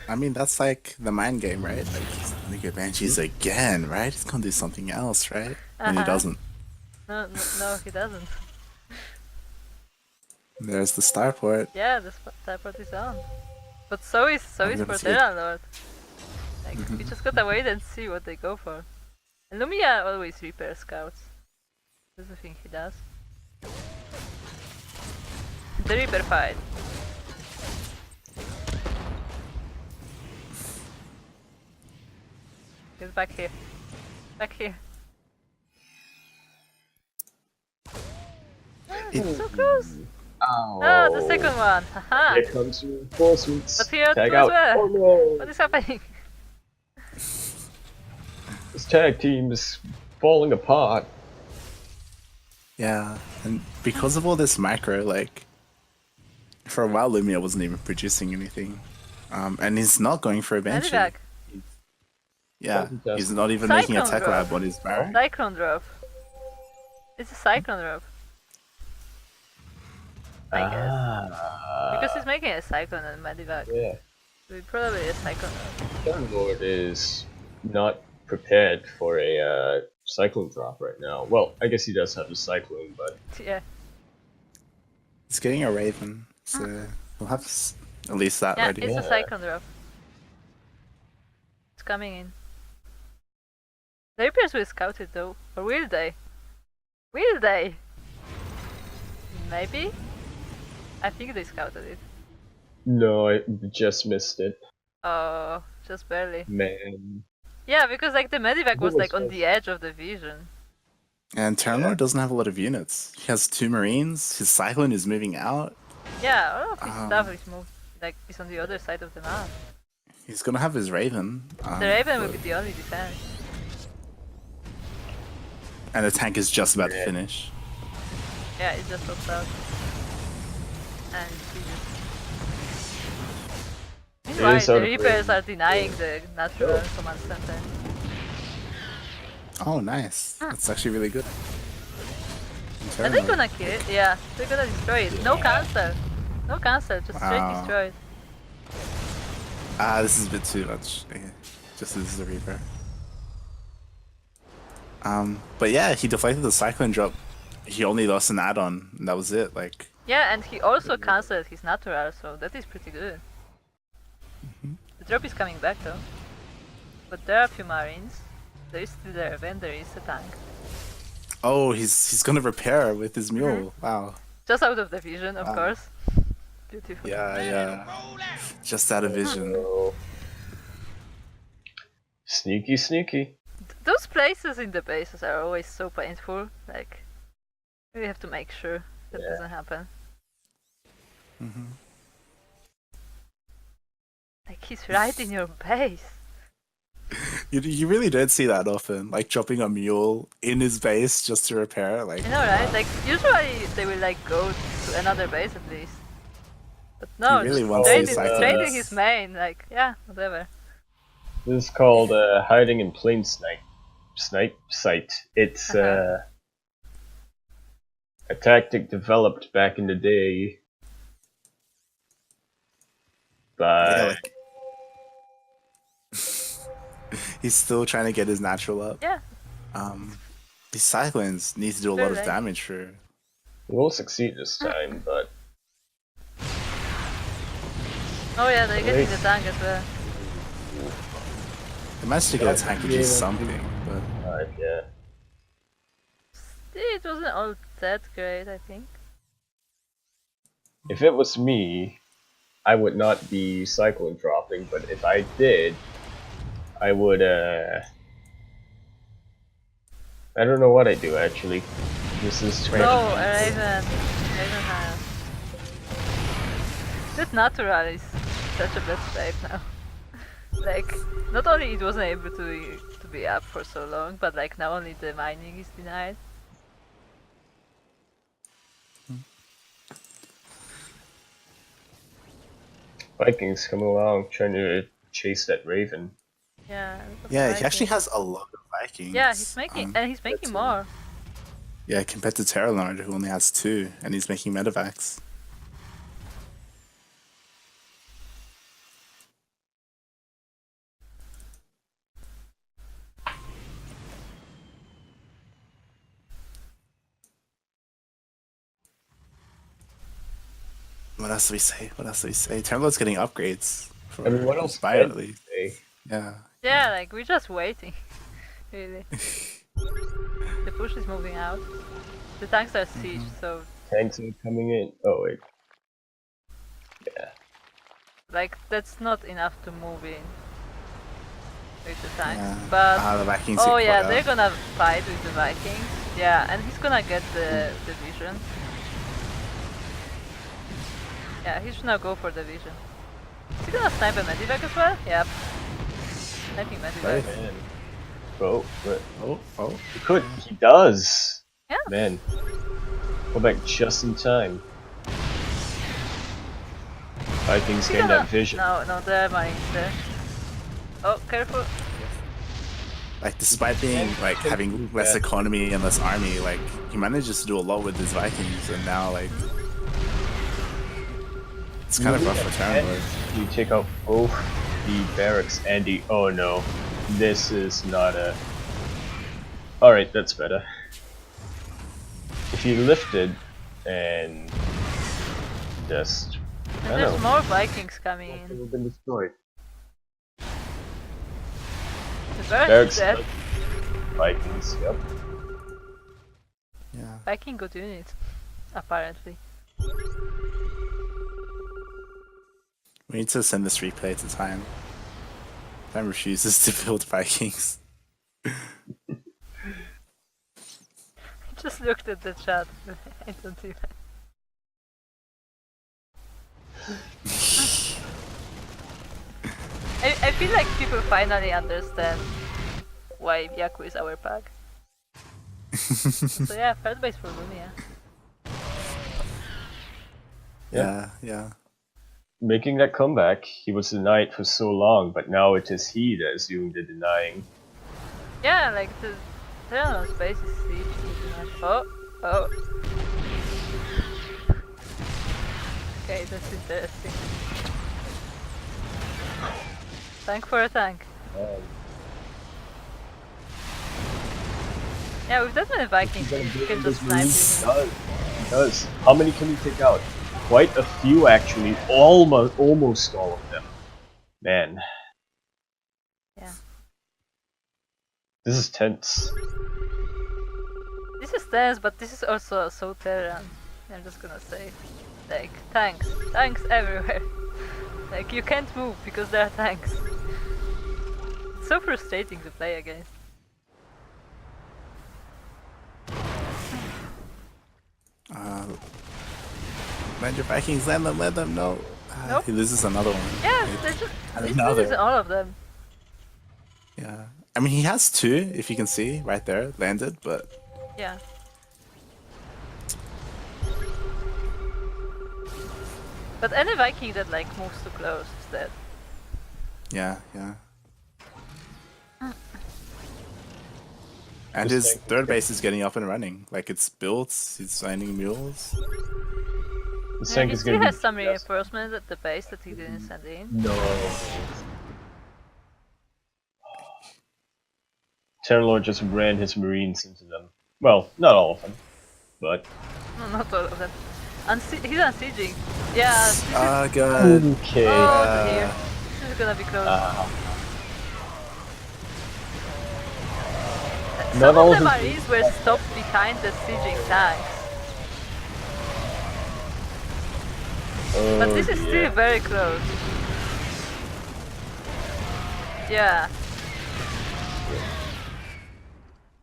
I mean, that's like the mind game, right? Like, he's gonna get Banshees again, right? He's gonna do something else, right? And he doesn't. No, he doesn't. There's the starport. Yeah, the starport is on. But so is for TerranLord. Like, we just gotta wait and see what they go for. And Lumiya always repairs scouts. That's the thing he does. The Reaper fight. Get back here. Back here. So close! Oh, Oh, the second one! Haha! Here comes reinforcements. But here Tag too out. as well. Oh no! What is happening? This tag team is falling apart. Yeah, and because of all this macro, like, for a while Lumiya wasn't even producing anything. And he's not going for a Banshee. Medivac. Yeah, he's not even making a tech lab on his barrack. Cyclone drop. It's a cyclone drop. I guess. Because he's making a cyclone and Medivac. Yeah. So probably a cyclone drop. TerranLord is not prepared for a cyclone drop right now. Well, I guess he does have a cyclone, but Yeah. He's getting a Raven, so we'll have at least that Yeah, ready. it's a cyclone drop. It's coming in. The Reapers will scout it though. Or will they? Will they? Maybe? I think they scouted it. no, I just missed it. Oh, just barely. Man. Yeah, because like the Medivac was like on Almost the edge of the vision. And TerranLord doesn't have a lot of units. He has 2 Marines, his Cyclone is moving out. Yeah, all of his stuff is moved, like, is on the other side of the map. He's gonna have his Raven. The Raven will be the only defense. And the tank is just about to finish. Yeah, it just pops out. And meanwhile, the Reapers are denying the natural command center. Oh, nice. That's actually really good. Are they gonna kill it? Yeah, they're gonna destroy it. No cancel. No cancel, just straight destroyed. Ah, this is a bit too much. Yeah, just as the Reaper. But yeah, he deflected the Cyclone drop. He only lost an add-on, and that was it. Like. Yeah, and he also cancelled his natural, so that is pretty good. The drop is coming back though. But there are a few Marines. There is still the Raven, there is a tank. Oh, he's gonna repair with his mule. Wow. Just out of the vision, of course. Beautiful. Yeah. Just out of vision. Oh. Sneaky, sneaky. Those places in the bases are always so painful. Like, we have to make sure that doesn't happen. Like, he's right in your base. You really don't see that often. Like dropping a mule in his base just to repair. Like. You know, right? Like, usually they will like go to another base at least. But no, He really just wants these straight in cyclones. his main. Like, yeah, whatever. This is called hiding in plain sight. It's a tactic developed back in the day by Yeah, like, he's still trying to get his natural up. Yeah. These Cyclones need to do a lot of Right. damage for. He won't succeed this time, but Oh yeah, they're getting the tank as well. They managed to get a tank, which is something, but Yeah. It wasn't all that great, I think. If it was me, I would not be cyclone dropping, but if I did, I would, I don't know what I do actually. This is 20. No, Raven has. That natural is such a bad save now. Like, not only it wasn't able to be up for so long, but like now only the mining is denied. Vikings coming along trying to chase that Raven. Yeah. yeah, he actually has a lot of Vikings. Yeah, he's making more. Yeah, compared to TerranLord, who only has 2, and he's making medevacs. What else do we say? What else do we say? TerranLord's getting upgrades. For I mean, what else Spire, can at least. you say? Yeah. Yeah, like we're just waiting. Really. The push is moving out. The tanks are siege, so Tanks are coming in. Oh wait. Yeah. like that's not enough to move in with the tanks. Yeah. But The Vikings oh get yeah, caught they're up. gonna fight with the Vikings. Yeah, and he's gonna get the vision. Yeah, he should now go for the vision. Is he gonna snipe a medivac as well? Yep. Sniping medivac. Man. Oh, but Oh. he could. He does. Yeah. Man. Go back just in time. Vikings Is he gain gonna- that vision. No, there are mines there. Oh, careful. Like, despite being, like, having less economy and less army, like, he manages to do a lot with his Vikings, and now, like, it's kind of rough for TerranLord. You take out both the barracks and the. Oh no. This is not a. Alright, that's better. If you lifted and just. I And don't there's know. more Vikings coming It in. would have been destroyed. The barracks Barracks is dead. Vikings, yep. Yeah. Viking good unit, apparently. We need to send this replay to Time. Time refuses to build Vikings. Just looked at the chat. I don't even. I feel like people finally understand why Yaku is our pack. So yeah, third base for Lumiya. Yeah. Making that comeback, he was denied for so long, but now it is he that is doing the denying. Yeah, like the TerranLord space is siege. Oh. Okay, that's interesting. Tank for a tank. Yeah, with that many Vikings, you can just snipe him. He does. How many can he take out? Quite a few actually. Almost all of them. Man. Yeah. This is tense. This is tense, but this is also so Terran. I'm just gonna say. Like, tanks everywhere. Like, you can't move because there are tanks. It's so frustrating to play against. Land your Vikings, let them, no. Nope. He loses another one. Yeah, they're just Another. this is all of them. Yeah. I mean, he has 2, if you can see, right there, landed, but... Yeah. But any Viking that like moves too close is dead. Yeah. And his third base is getting up and running. Like, it's built, he's signing mules. This Yeah, tank he is still gonna has be some reinforcements at the base that he didn't send in. No. TerranLord just ran his marines into them. Well, not all of them, but No, not all of them. He's unsieging. Yeah. This is... Oh god. Okay. Oh dear. This is gonna be close. Some Not all of the his- Marines were stopped behind the sieging tanks. But this is still very close. Yeah.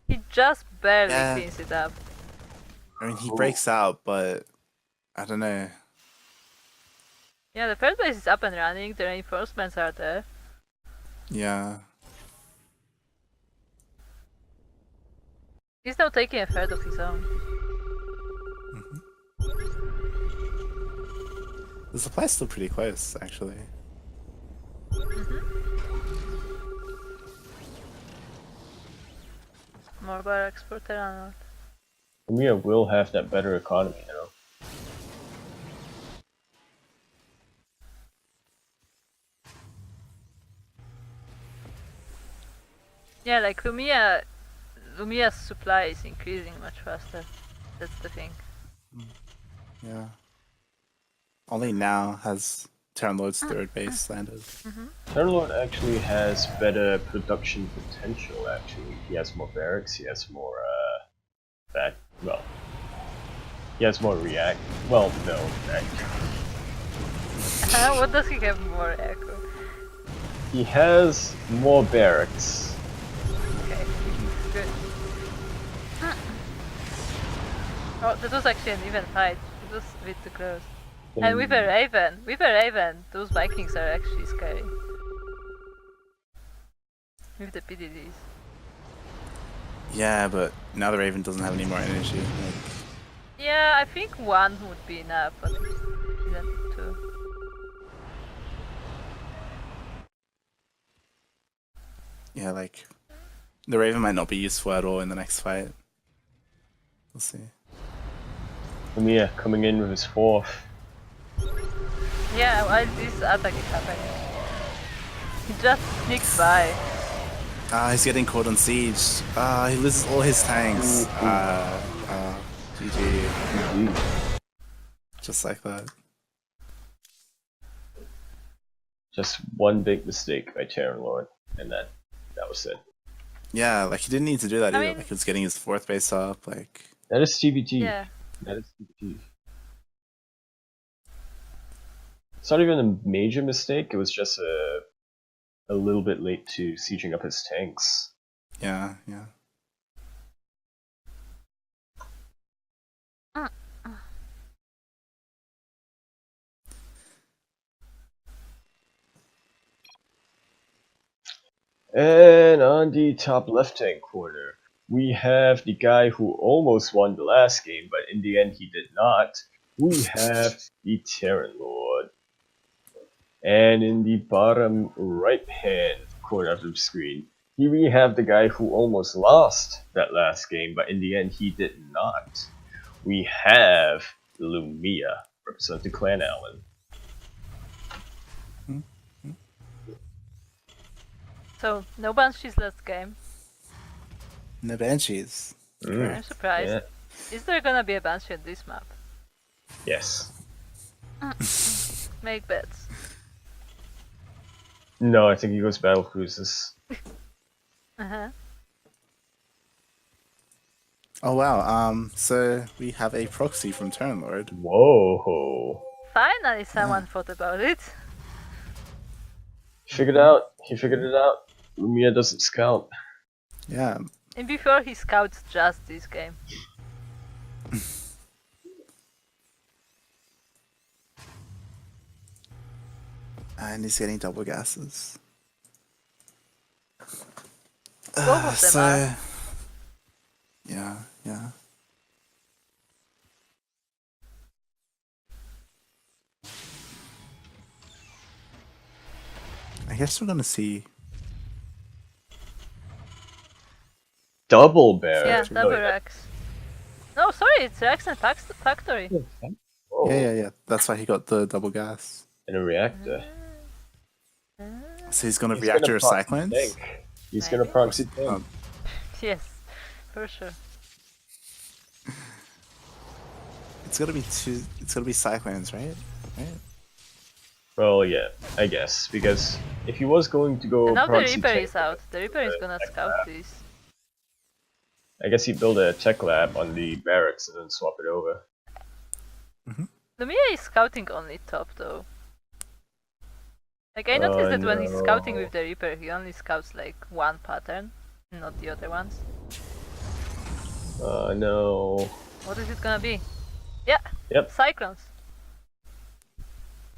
He just barely cleans it up. I mean, he breaks out, but I don't know. Yeah, the first base is up and running, the reinforcements are there. Yeah. He's now taking a third of his own. The supply's still pretty close, actually. More barracks for TerranLord. Lumiya will have that better economy, you know. Yeah, like Lumiya's supply is increasing much faster. That's the thing. Yeah. Only now has TerranLord's third base landed. TerranLord actually has better production potential, actually. He has more barracks, he has more, he has more react. Well, no, What does he have more echo? he has more barracks. Okay, good. Oh, that was actually an even fight. It was a bit too close. And with a Raven, those Vikings are actually scary. With the PDDs. Yeah, but now the Raven doesn't have any more energy. Like, Yeah, I think one would be enough, but isn't two. yeah, like the Raven might not be useful at all in the next fight. We'll see. Lumiya coming in with his fourth. Yeah, while this attack is happening. He just sneaks by. He's getting caught on siege. He loses all his tanks. GG. Just like that. Just one big mistake by TerranLord, and that was it. Yeah, like he didn't need to do that I either. mean- Like he was getting his fourth base up. Like, That is TBT. Yeah. That is TBT. It's not even a major mistake, it was just a little bit late to sieging up his tanks. yeah. And on the top left-hand corner, we have the guy who almost won the last game, but in the end he did not. We have the TerranLord. And in the bottom right-hand corner of the screen, here we have the guy who almost lost that last game, but in the end he did not. We have Lumiya, representing Clan Allen. So, no Banshees last game. No Banshees. I'm surprised. Yeah. Is there gonna be a Banshee on this map? Yes. Make bets. No, I think he goes battle cruises. Uh-huh. Oh wow. So we have a proxy from TerranLord. Whoa. Finally someone thought about it. He figured it out. Lumiya doesn't scout. Yeah. And before he scouts just this game. And he's getting double gases. Both of them are. Yeah. I guess we're gonna see. Double barrel. Yeah, double racks. No, sorry, it's Rex and Factory. Oh, Yeah. That's why he got the double gas. in a reactor. So he's gonna He's reactor gonna proxy cyclones. tank. He's gonna Maybe. proxy tank. Oh. Yes, for sure. It's gotta be two. It's gotta be Cyclones, right? Right. Well, yeah, I guess, because if he was going to go And now the proxy Reaper tech, is out. The Reaper is gonna scout this. I guess he'd build a tech lab on the barracks and then swap it over. Lumiya is scouting only top though. Like I noticed that when he's scouting with the Reaper, he only scouts like one pattern, not the other ones. No. What is it gonna be? Yeah. Yep. Cyclones.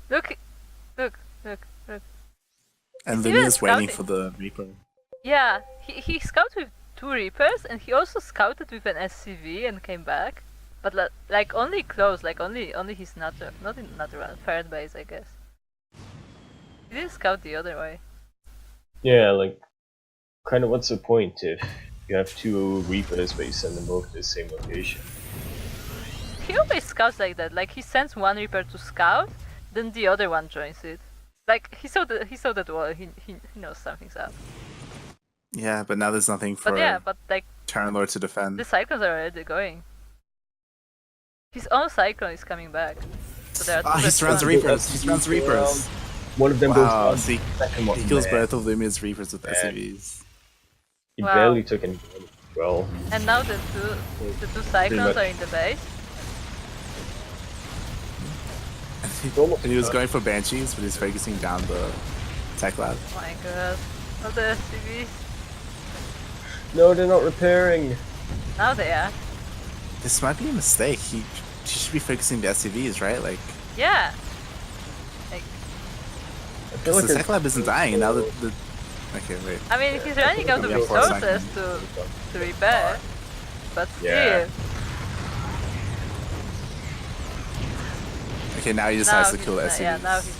Look, look. And He's even Lumiya's waiting scouting. for the Reaper. Yeah, he scouted with 2 Reapers, and he also scouted with an SCV and came back. But like only close, like only his natural, not in natural, third base, I guess. He didn't scout the other way. Yeah, like, kind of what's the point if you have 2 Reapers but you send them both to the same location? He always scouts like that. Like he sends one Reaper to scout, then the other one joins it. Like he saw that wall. He knows something's up. Yeah, but now there's nothing for But like TerranLord to defend. the Cyclones are already going. His own Cyclone is coming back. So there are He surrounds the Reapers. He surrounds the Reapers. One of them Wow, goes so he kills both of Lumiya's Reapers with SCVs. He Wow. barely took any damage. Well, And now the two Cyclones are in the base. And he was going for Banshees, but he's focusing down the tech lab. Oh my god. All the SCVs. no, they're not repairing. Now they are. This might be a mistake. He should be focusing the SCVs, right? Like, Yeah. Like I feel because like the tech lab isn't dying, and now the okay, wait. I mean he's running out of Yeah, 4 resources to repair. But still. Yeah. Okay, now he Now decides to he's kill the not- SCVs. yeah, now he's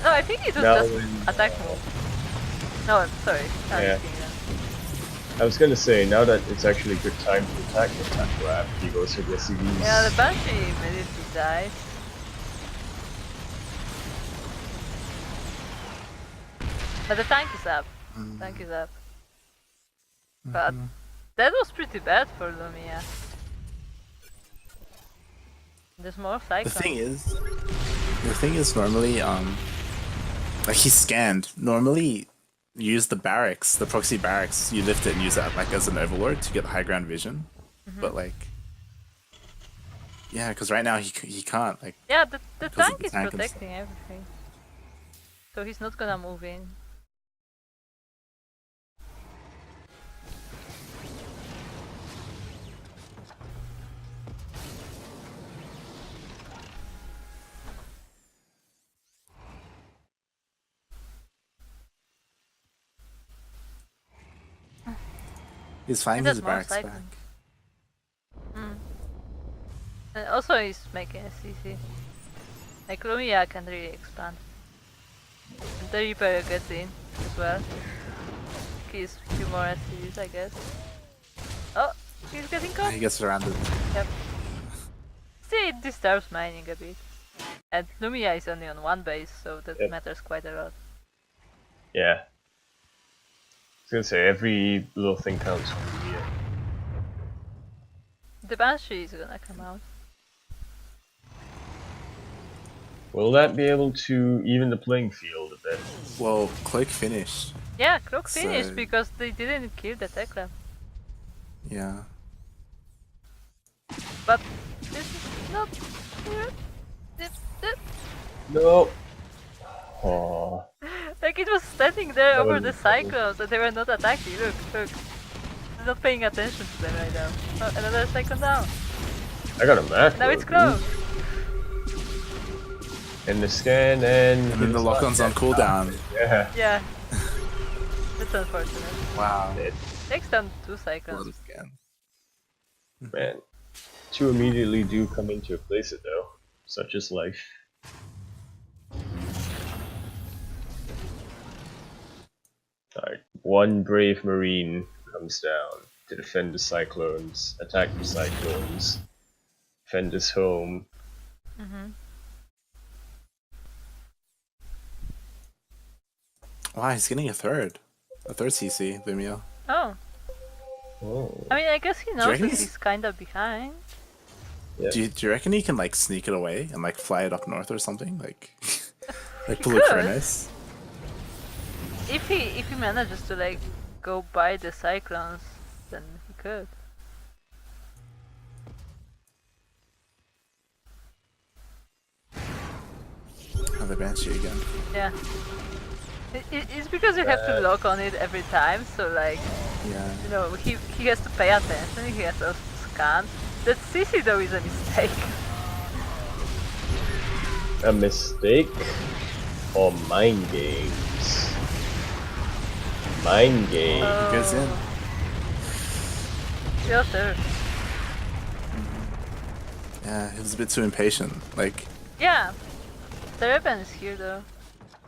No, I think it was Now just when- attack move. No, I'm sorry. Now Yeah. he's killing them. I was gonna say, now that it's actually a good time to attack the tech lab, he goes for the SCVs. Yeah, the Banshee immediately dies. But the tank is up. Tank is up. But that was pretty bad for Lumiya. There's more Cyclones. The thing is normally, like he scanned. Normally, you use the barracks, the proxy barracks. You lift it and use that like as an overlord to get high ground vision. But like, yeah, because right now he can't like. Yeah, the Because of tank the is tank and protecting everything. So he's not gonna move in. He's finding There's his more barracks back. Cyclones. And also he's making a CC. Like Lumiya can really expand. And the Reaper gets in as well. He's a few more SCVs, I guess. Oh, he's getting caught. He gets surrounded. Yep. Still, it disturbs mining a bit. And Lumiya is only on one base, so that Yep. matters quite a lot. Yeah. I was gonna say, every little thing counts for me. The Banshee is gonna come out. Will that be able to even the playing field a bit? Well, Cloak finished. Yeah, Croc finished So- because they didn't kill the tech lab. Yeah. But this is not good. No. Oh. Like it was standing there That over was the impressive. Cyclones and they were not attacking. Look. They're not paying attention to them right now. Oh, another Cyclone down. I got a macro. Now it's dude. close. And the scan and... And then the lock-on's on cooldown. Yeah. Yeah. That's unfortunate. Wow. Takes down 2 Blood Cyclones. again. Man. 2 immediately do come in to replace it though. Such is life. Alright, 1 brave marine comes down to defend the Cyclones, attack the Cyclones, defend his home. Wow, he's getting a third CC, Lumiya. Oh. Oh. I mean, I guess he knows that Dragons? he's kinda behind. Yeah. Do you reckon he can like sneak it away and like fly it up north or something? Like, like He pull a could. Kronos? If he manages to like go by the cyclones, then he could. Oh, the Banshee again. Yeah. It's because you have to lock on it every time, so like, Yeah. you know, he has to pay attention, he has to scan. That CC though is a mistake. A mistake or mind games? Mind game. Oh. He goes in. Your turn. Yeah, he was a bit too impatient. Like, Yeah. The ribbon is here though.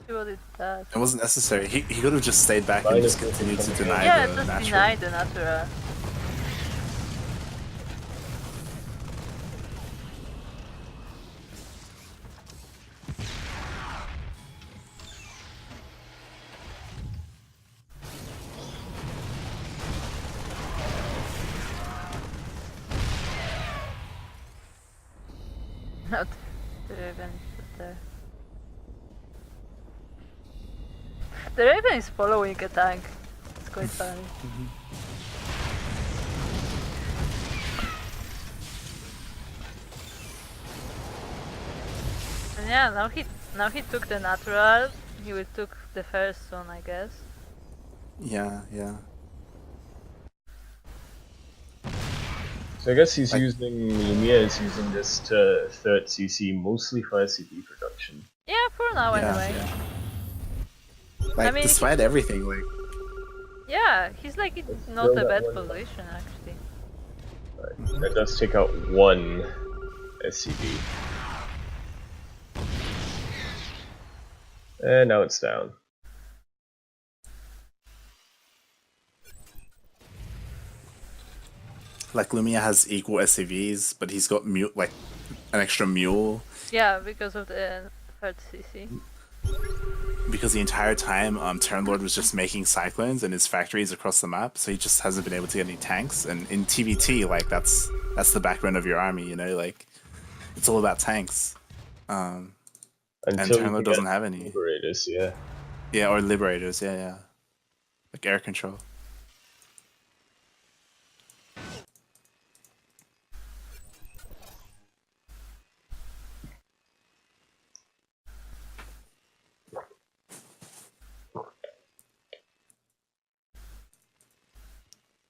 See what it does. it wasn't necessary. He could have just stayed back and just continued to deny Yeah, the just natural. deny the natural. Not the ribbon, but there. The raven is following a tank. It's quite funny. And yeah, now he took the natural. He will took the first one, I guess. Yeah, yeah. So I guess he's Lumiya is using this to 3rd CC mostly for SCP production. Yeah, for now Yeah, anyway. yeah. Like, mean, despite everything, like, Yeah, he's like in Let's not build a that bad one. position actually. Right. That does take out one SCP. And now it's down. like Lumiya has equal SCVs, but he's got like an extra mule Yeah, because of the third CC. because the entire time TerranLord was just making cyclones in his factories across the map, so he just hasn't been able to get any tanks. And in TVT, like that's the backbone of your army, you know, like it's all about tanks. And Until TerranLord doesn't have any. Liberators, yeah. Yeah, or liberators, yeah. Like air control.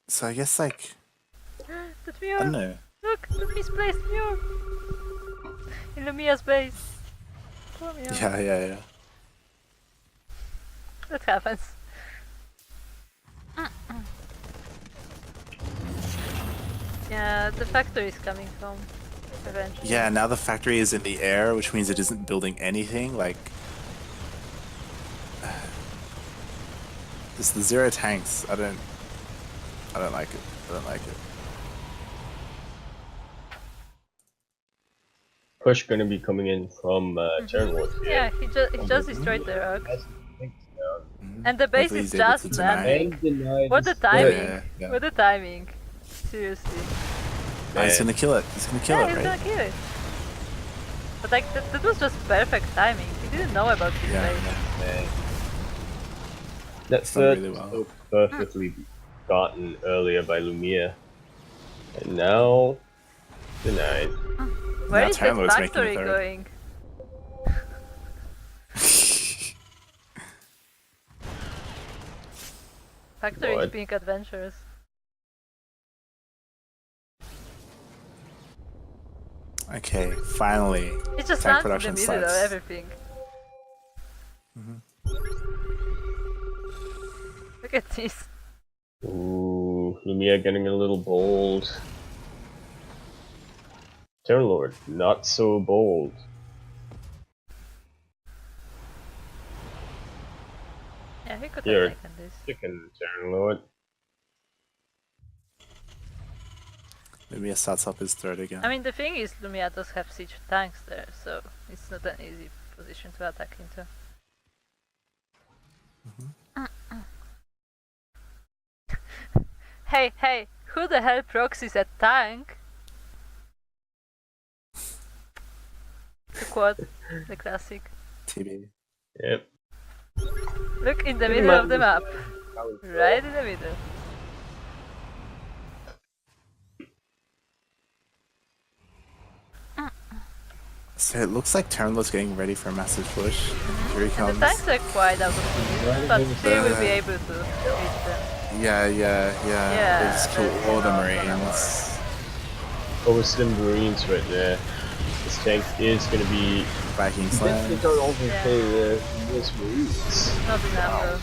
So I guess like The I Mure! don't know. Look, the misplaced Mure! In Lumiya's base. Poor Mure. Yeah. That happens. Yeah, the factory is coming from eventually. Yeah, now the factory is in the air, which means it isn't building anything. Like, it's the 0 tanks. I don't like it. I don't like it. Push gonna be coming in from TerranLord. Yeah, he just destroyed the rock. And the base Hopefully is he's able just to deny. landing. And denied What the this- timing? Yeah. What the timing? Seriously. Oh, he's gonna kill it. He's gonna kill Yeah, it, he's right? gonna kill it. But like, that was just perfect timing. He didn't know about this Yeah, base. yeah. That's done really well. so perfectly gotten earlier by Lumiya. And now denied. Where Now is the TerranLord's making factory a third. going? Factory is What? being adventurous. Okay, finally. It just Tank lands in production the middle of starts. everything. Look at this. Ooh, Lumiya getting a little bold. TerranLord, not so bold. Yeah, he could Here. have taken this. Chicken TerranLord. Lumiya starts up his third again. I mean, the thing is, Lumiya does have siege tanks there, so it's not an easy position to attack into. Hey, who the hell proxies a tank? To quote the classic. TB. Yep. Look in the Pretty middle of much. the map. Right in the middle. So it looks like TerranLord's getting ready for a massive push. Here he And the comes. tanks are quite out of position, but still will be able to hit them. Yeah. Yeah, They just kill that's all the not gonna Marines. Almost the Marines right there. This tank is going to be. Viking They slam. don't overpay the US Marines. Not enough though.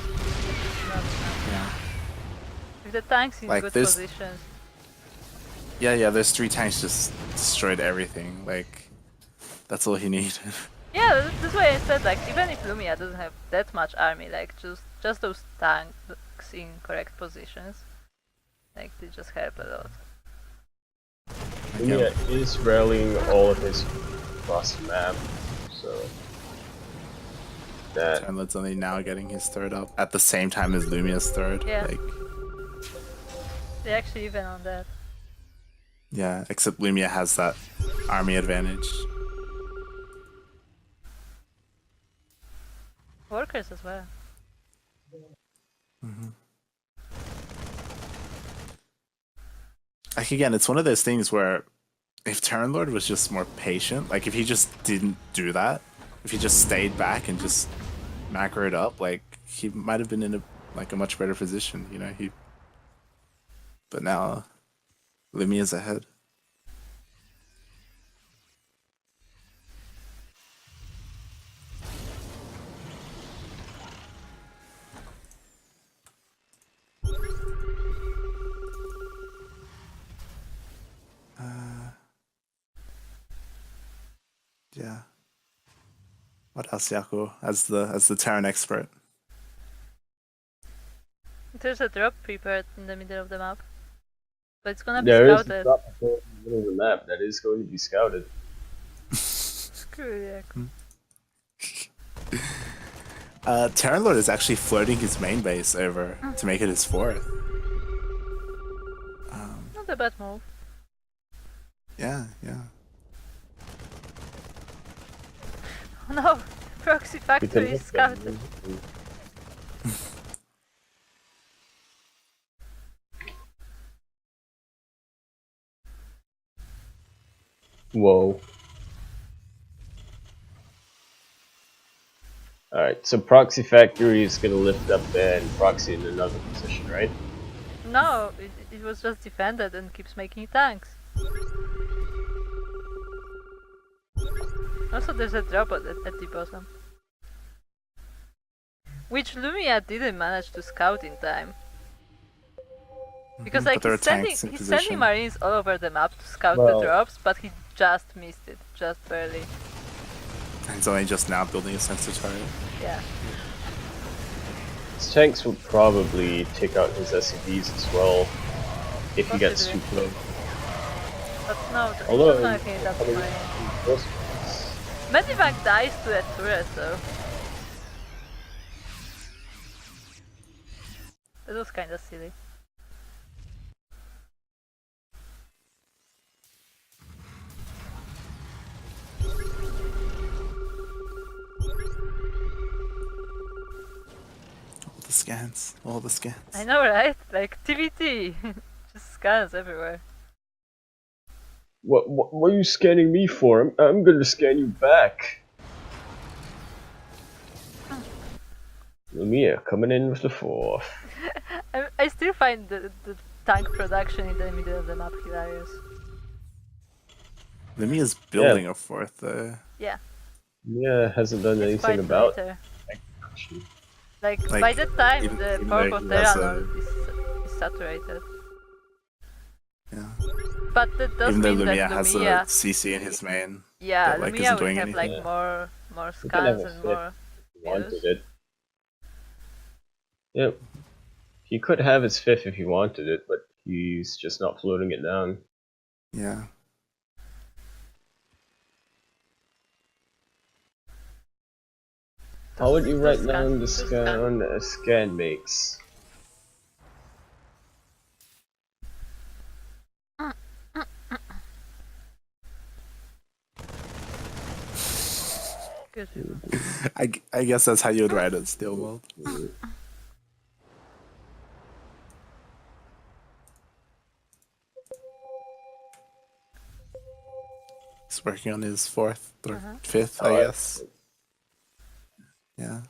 Not enough. Yeah. If the tank's in Like good this- positions. Yeah, those 3 tanks just destroyed everything. Like, that's all he needed. Yeah, that's why I said like even if Lumiya doesn't have that much army, like just those tanks in correct positions, like they just help a lot. Lumiya is rallying all of his across the map, so that TerranLord's only now getting his third up at the same time as Lumiya's third. Yeah. Like, They're actually even on that. yeah, except Lumiya has that army advantage. Workers as well. Like, again, it's one of those things where if TerranLord was just more patient, like if he just didn't do that, if he just stayed back and just macro it up, like he might have been in a much better position, you know. But now Lumiya's ahead. Yeah. What else, Yaku? As the Terran expert. There's a drop prepared in the middle of the map. But it's gonna be there is a scouted. drop in the middle of the map that is going to be scouted. Screw yeah. TerranLord is actually floating his main base over to make it his 4th. Not a bad move. Yeah. Oh no! Proxy factory is scouted. Whoa. Alright, so Proxy Factory is gonna lift up and Proxy in another position, right? No, it was just defended and keeps making tanks. Also there's a drop at the bottom. Which Lumiya didn't manage to scout in time. Because But like there are he's sending, tanks in he's position. sending marines all over the map to scout Well- the drops, but he just missed it, just barely. And he's only just now building a sensor turret. Yeah. His tanks will probably take out his SCVs as well if he gets too Possibly. close. But no, he's Although, not gonna hit that I mean, marine. Medivac dies to a turret though. That was kinda silly. All the scans. I know, right? Like TVT, just scans everywhere. What are you scanning me for? I'm gonna scan you back. Lumiya coming in with the 4th. I still find the tank production in the middle of the map hilarious. Lumiya's building a 4th though. Yeah, Yeah, hasn't done it's quite anything about later. action. Like Like, by that time, even- the even power though of he has TerranLord is saturated. Yeah. But that does Even though mean Lumiya that has a Lumiya, CC in his main. yeah, that, like, Lumiya isn't will doing have like anything. more He can have scans a and fit. more He wanted views. it. Yep. He could have his 5th if he wanted it, but he's just not floating it down. Yeah. How would you write Those down the scans- scan scan makes? Good. I guess that's how you would write it, Steel World. He's working on his fourth or fifth, I guess. Yeah.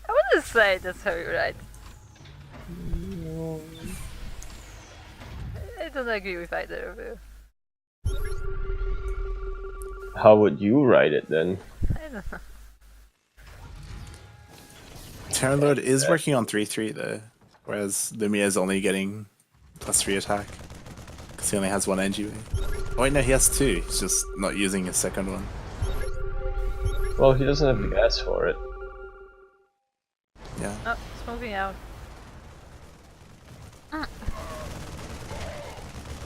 I wouldn't say that's how you write. I don't agree with either of you. How would you write it then? I don't know. TerranLord is working on 3-3 though, whereas Lumiya is only getting +3 attack because he only has one NG. Oh wait, no, he has two. He's just not using his second one. Well, he doesn't have the gas for it. Yeah. Oh, it's moving out.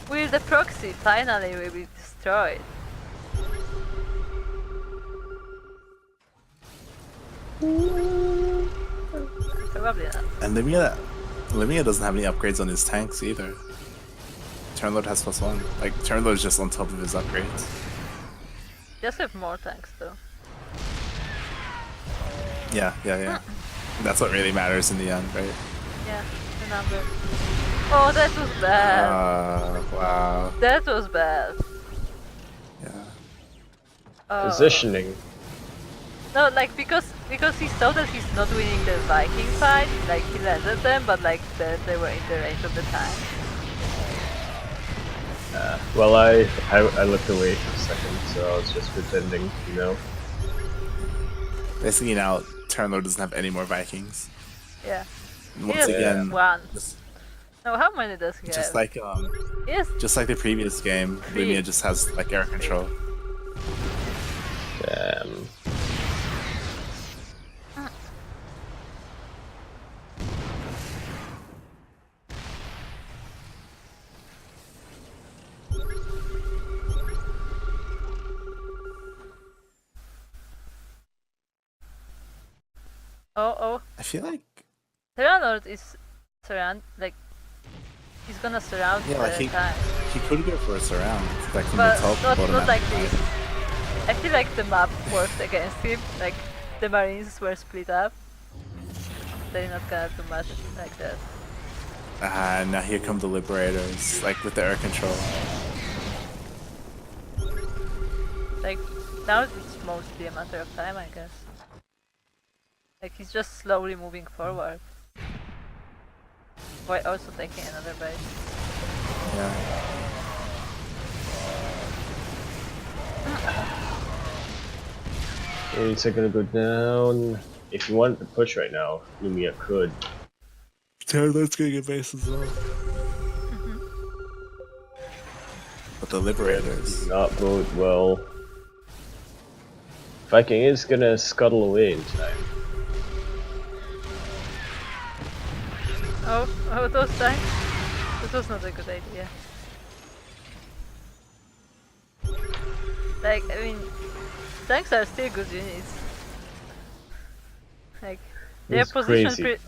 Will the proxy finally will be destroyed? Probably not. And Lumiya doesn't have any upgrades on his tanks either. TerranLord has +1. Like, TerranLord is just on top of his upgrades. Just have more tanks though. Yeah. That's what really matters in the end, right? Yeah, the number. Oh, that was bad. Wow. That was bad. Yeah. Oh. Positioning. No, like because he saw that he's not winning the Viking fight, like he landed them, but like they were in the range of the tank. Well, I looked away for a second, so I was just pretending, you know. Basically now, TerranLord doesn't have any more Vikings. Yeah. Once He has again, one. No, how many does he just have? like Yes. just like the previous game, Lumiya just has like air control. Damn. Oh. I feel like TerranLord is he's gonna surround yeah, the like tank. he could go for a surround, like from But the top, not bottom, like and this. I feel like the map worked against him, like the Marines were split up. They're not gonna do much like that. Now here come the Liberators, like with the air control. Like, now it's mostly a matter of time, I guess. Like, he's just slowly moving forward. While also taking another base. Yeah. It's gonna go down. If you wanted to push right now, Lumiya could. TerranLord's getting a base as well. But the Liberators. Not bode well. Viking is gonna scuttle away in time. Oh, those tanks? That was not a good idea. Like, I mean, tanks are still good units. Like, they're It's positioned crazy.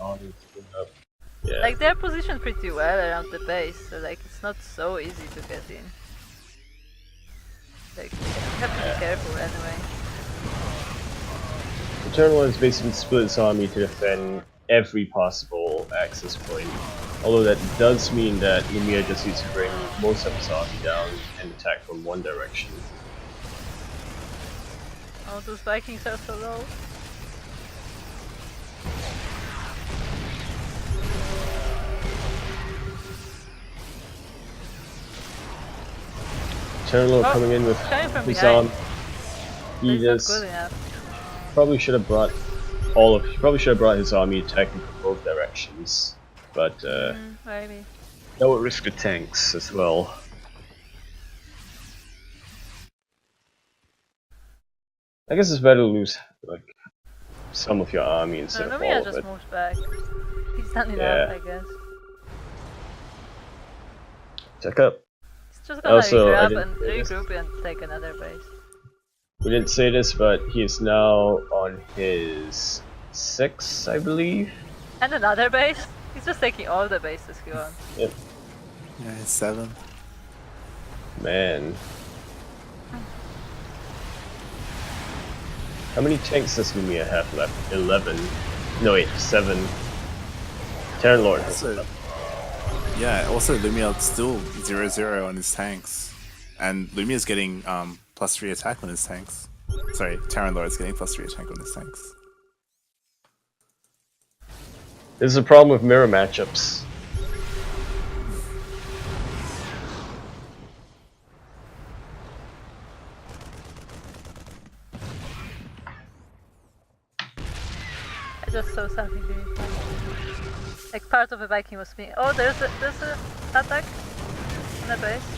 Yeah. like they're positioned pretty well around the base, so like it's not so easy to get in. Like, you have to be careful anyway. The TerranLord has basically split its army to defend every possible access point. Although that does mean that Lumiya just needs to bring most of his army down and attack from one direction. Oh, those Vikings are so low. TerranLord coming in with coming from his behind. arm. He That's not just good enough. probably should have brought his army attacking from both directions. But Maybe. that would risk the tanks as well. I guess it's better to lose like some of your army instead of all Lumiya of just it. moves back. He's done enough, Yeah. I guess. Check up. He's just gonna Also, I regroup didn't and say this. regroup and take another base. We didn't say this, but he is now on his 6th, I believe. And another base? He's just taking all the bases he wants. Yep. Yeah, he's 7. Man. How many tanks does Lumiya have left? 11. No, wait, 7. TerranLord has So, 11. yeah, also Lumiya still 0-0 on his tanks. And Lumiya's getting +3 attack on his tanks. Sorry, TerranLord's getting +3 attack on his tanks. This is a problem with mirror matchups. I just saw something really funny. Like part of the Viking was me. Oh, there's a attack on the base.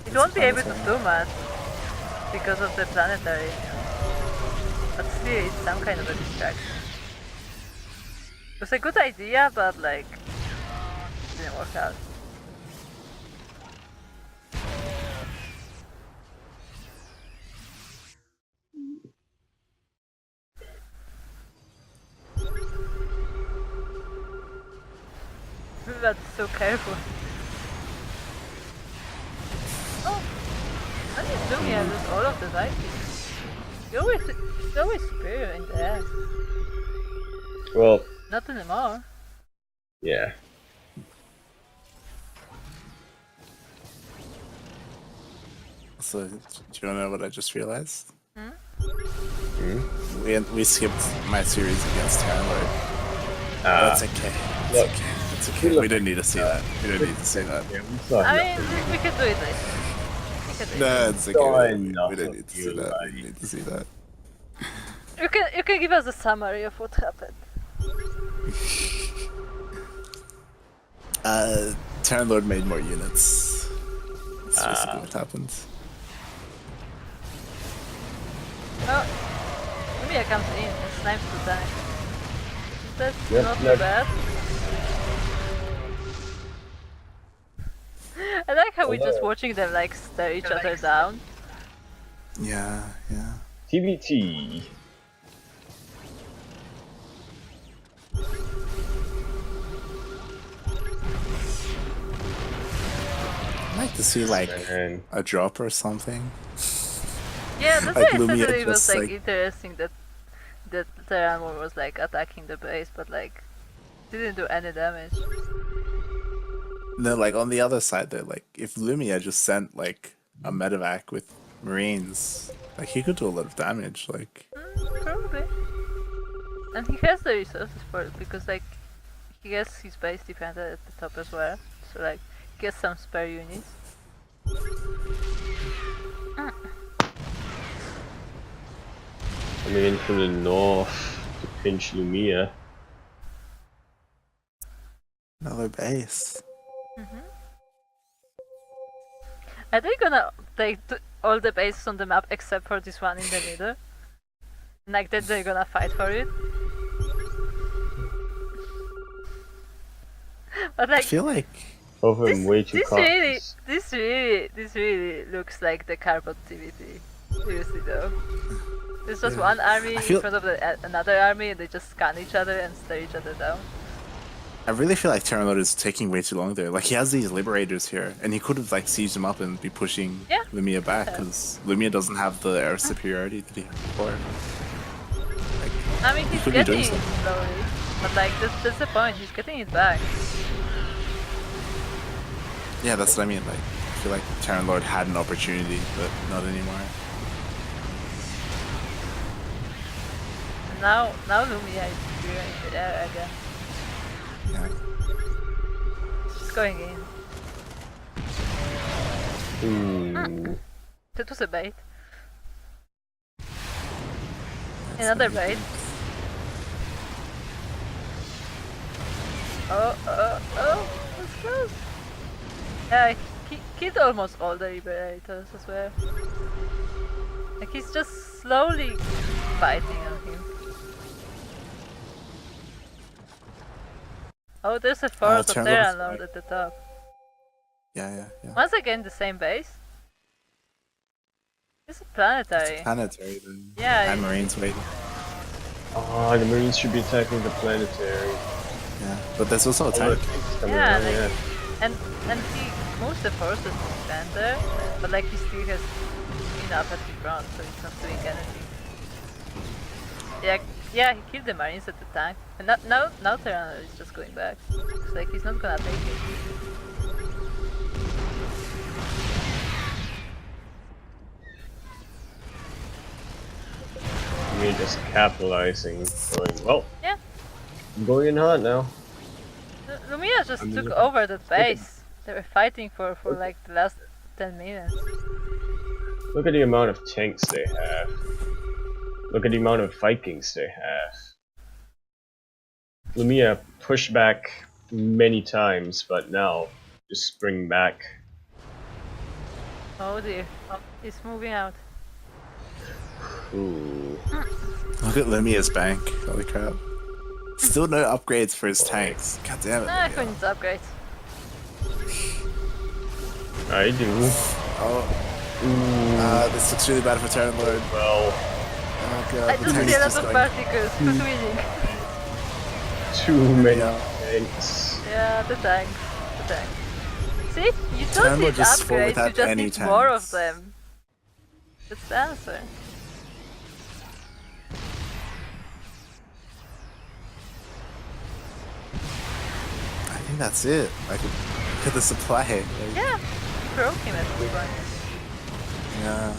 It won't be able to do much because of the planetary. But still, it's some kind of a distraction. It was a good idea, but like, it didn't work out. That's so careful. Oh, I need Lumiya lose all of the Vikings. You're always superior in the air. Well, Not anymore. yeah. So, do you know what I just realized? Hmm? We skipped my series against TerranLord. That's okay. Look. It's okay. We didn't need to see that. We didn't need to see that. Yeah, we saw I nothing. mean, we could do it later. We could do it. No, it's Saw okay. We enough didn't of need to see you, that. We like- didn't need to see that. You can give us a summary of what happened. TerranLord made more units. That's basically what happened. Oh, Lumiya comes in and snipes the tank. That's Yep, not yep. too bad. I like how we're just watching them like stare each other down. Yeah, yeah. TBT. I'd like to see like Man. a drop or something. Yeah, that's Like why I said Lumiya that it was just, like like- interesting that TerranLord was like attacking the base, but like didn't do any damage. No, like on the other side though, like if Lumiya just sent like a medevac with marines, like he could do a lot of damage. Like Probably. And he has the resources for it because like he has his base defended at the top as well. So like he has some spare units. Coming in from the north to pinch Lumiya. another base. Are they gonna take all the bases on the map except for this one in the middle? Like that they're gonna fight for it? But I like feel like Both of them way too cautious. this really looks like the carbotivity. Seriously though. There's just one army in feel- front of another army and they just scan each other and stare each other down. I really feel like TerranLord is taking way too long there. Like he has these liberators here, and he could have like sieged them up and be pushing Yeah. Lumiya back Yeah. because Lumiya doesn't have the air superiority that he had before. Like, I mean he's could be doing getting it something. slowly. But like that's the point, he's getting it back. yeah, that's what I mean. Like I feel like TerranLord had an opportunity, but not anymore. And now Lumiya is superior in the air again. Yeah. She's going in. Ooh. That was a bait. Another bait. Oh, that's close. Yeah, he killed almost all the liberators as well. Like he's just slowly biting on him. Oh, there's a force of TerranLord is TerranLord right. at the top. Yeah. Once again, the same base. It's a planetary. Planetary then. Yeah, And Marines waiting. Oh, the Marines should be attacking the planetary. Yeah. But there's also a All the tank. tanks coming Yeah, around, like- yeah. And he mostly forces to stand there, but like he still has enough at the front, so he's not doing anything. Yeah, he killed the Marines at the tank, and now TerranLord is just going back. It's like he's not gonna take it. We're just capitalizing, going, well, Yeah, I'm going in hot now. Lumiya just took over the base. They were fighting for like the last 10 minutes. Look at the amount of tanks they have. Look at the amount of Vikings they have. Lumiya pushed back many times, but now just spring back. Oh dear, he's moving out. Ooh. Look at Lumiya's bank. Holy crap. Still no upgrades for his tanks. God damn it. Ah, Lumiya. who needs upgrades? I do. Oh. This looks really bad for TerranLord. Well, Oh god, I the just tank's see a lot just of going. particles. Who's winning? too many Yeah. tanks. Yeah, the tanks. The tanks. See? You don't TerranLord need just fought upgrades, you without just any need more of tanks. them. That's the answer. I think that's it. Like, look at the supply. Like, Yeah, broke him at this point. yeah.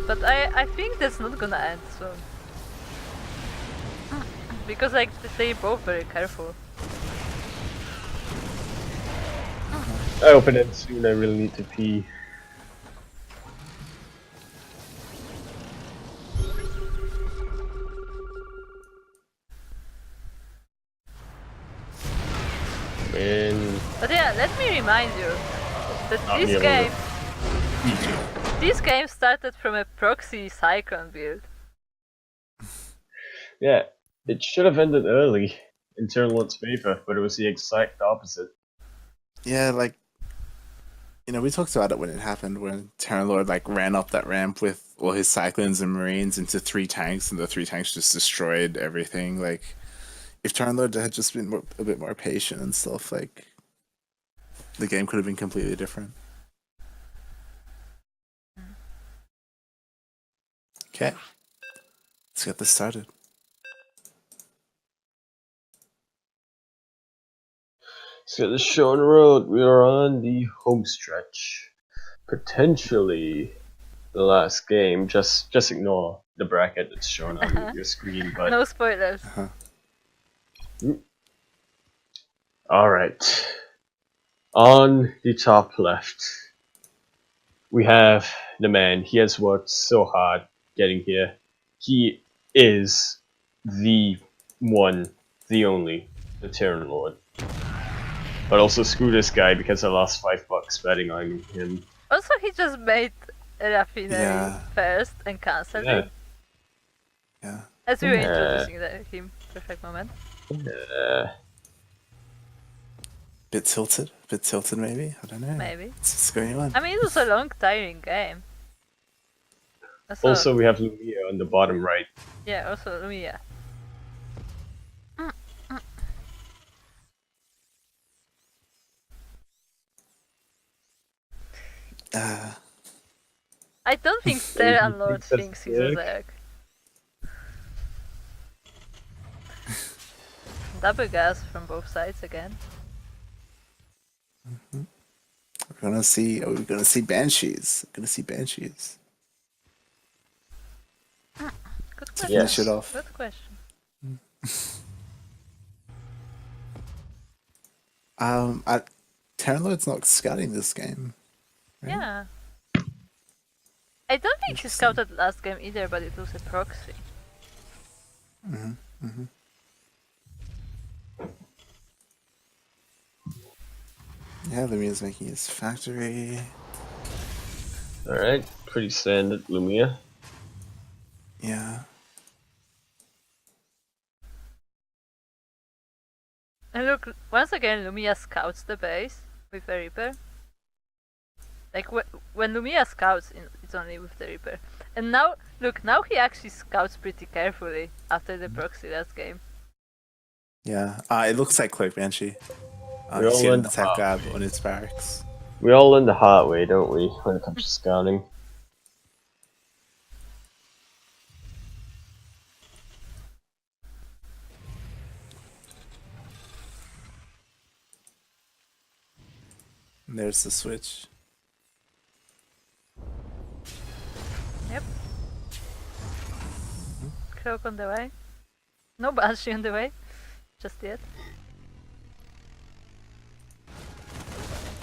But I think that's not gonna end soon. Because like they're both very careful. I open it soon, I really need to pee. Man. But yeah, let me remind you that this yeah, game, this game started from a proxy Cyclone build. Yeah, it should have ended early in TerranLord's favor, but it was the exact opposite. Yeah, like, you know, we talked about it when it happened, when TerranLord like ran up that ramp with all his Cyclones and Marines into 3 tanks, and the 3 tanks just destroyed everything. Like, if TerranLord had just been a bit more patient and stuff, like, the game could have been completely different. Okay, let's get this started. Let's get this show on the road. We are on the home stretch. Potentially the last game. Just ignore the bracket that's shown on your screen. But No spoilers. alright. On the top left, we have the man. He has worked so hard getting here. He is the one, the only, the TerranLord. But also screw this guy because I lost $5 betting on him. Also, he just made a raffinery Yeah. first and cancelled Yeah. it. Yeah. As we were Yeah. introducing him. Perfect moment. Bit tilted maybe? I don't know. Maybe. What's going on? I mean, it was a long, tiring game. Also, we have Lumiya on the bottom right. Yeah, also Lumiya. I don't think TerranLord thinks he's a Zerg. Double gas from both sides again. We're gonna see Banshees. We're gonna see Banshees. Good To question. finish it off. Good question. TerranLord's not scouting this game. Right? Yeah. I don't think he scouted last game either, but it was a proxy. Yeah, Lumiya's making his factory. Alright, pretty standard Lumiya. Yeah. And look, once again Lumiya scouts the base with the Reaper. Like when Lumiya scouts, it's only with the Reaper. And now, look, now he actually scouts pretty carefully after the proxy last game. Yeah. It looks like Cloak Banshee. We He's all getting learn the the tech hard grab way. on his barracks. We all learn the hard way, don't we, when it comes to scouting? And there's the switch. Yep. Cloak on the way. No Banshee on the way. Just yet.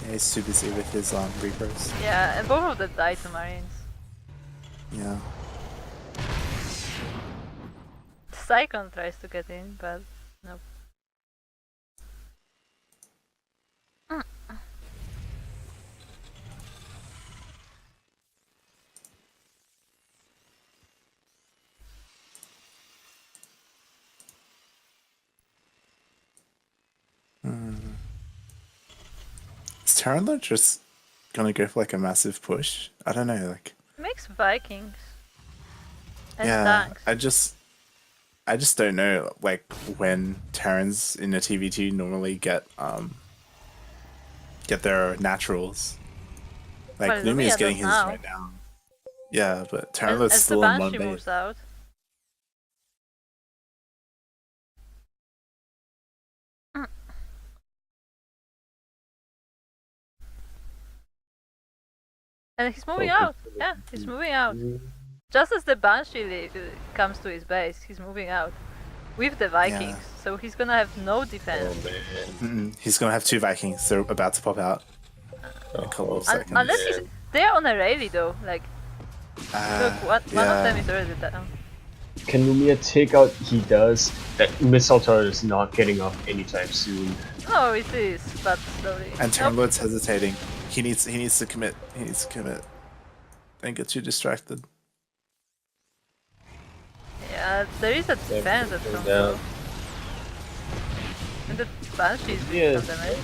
Yeah, he's too busy with his Reapers. Yeah, and both of them died to Marines. Yeah. Cyclone tries to get in, but nope. Is TerranLord just gonna go for like a massive push? I don't know, like Makes Vikings. And yeah, tanks. I just don't know like when Terrans in a TVT normally get their naturals. Like Well, Lumiya's Lumiya getting does his now. right now. Yeah, but As, TerranLord's as the still on one Banshee moves base. out. And he's moving out. Yeah, he's moving out. Just as the Banshee comes to his base, he's moving out. With the Vikings. Yeah. So he's gonna have no defense. Oh man. He's gonna have 2 Vikings. They're about to pop out. In a couple of seconds. Unless he's... They're on a rally though. Like, look, one of them is already down. Can Lumiya take out? He does. That missile turret is not getting up anytime soon. No, it is, but slowly. And TerranLord's hesitating. He needs to commit. He needs to commit. Don't get too distracted. Yeah, there is a defense at some down. point. And the Banshee is Yeah. doing some damage.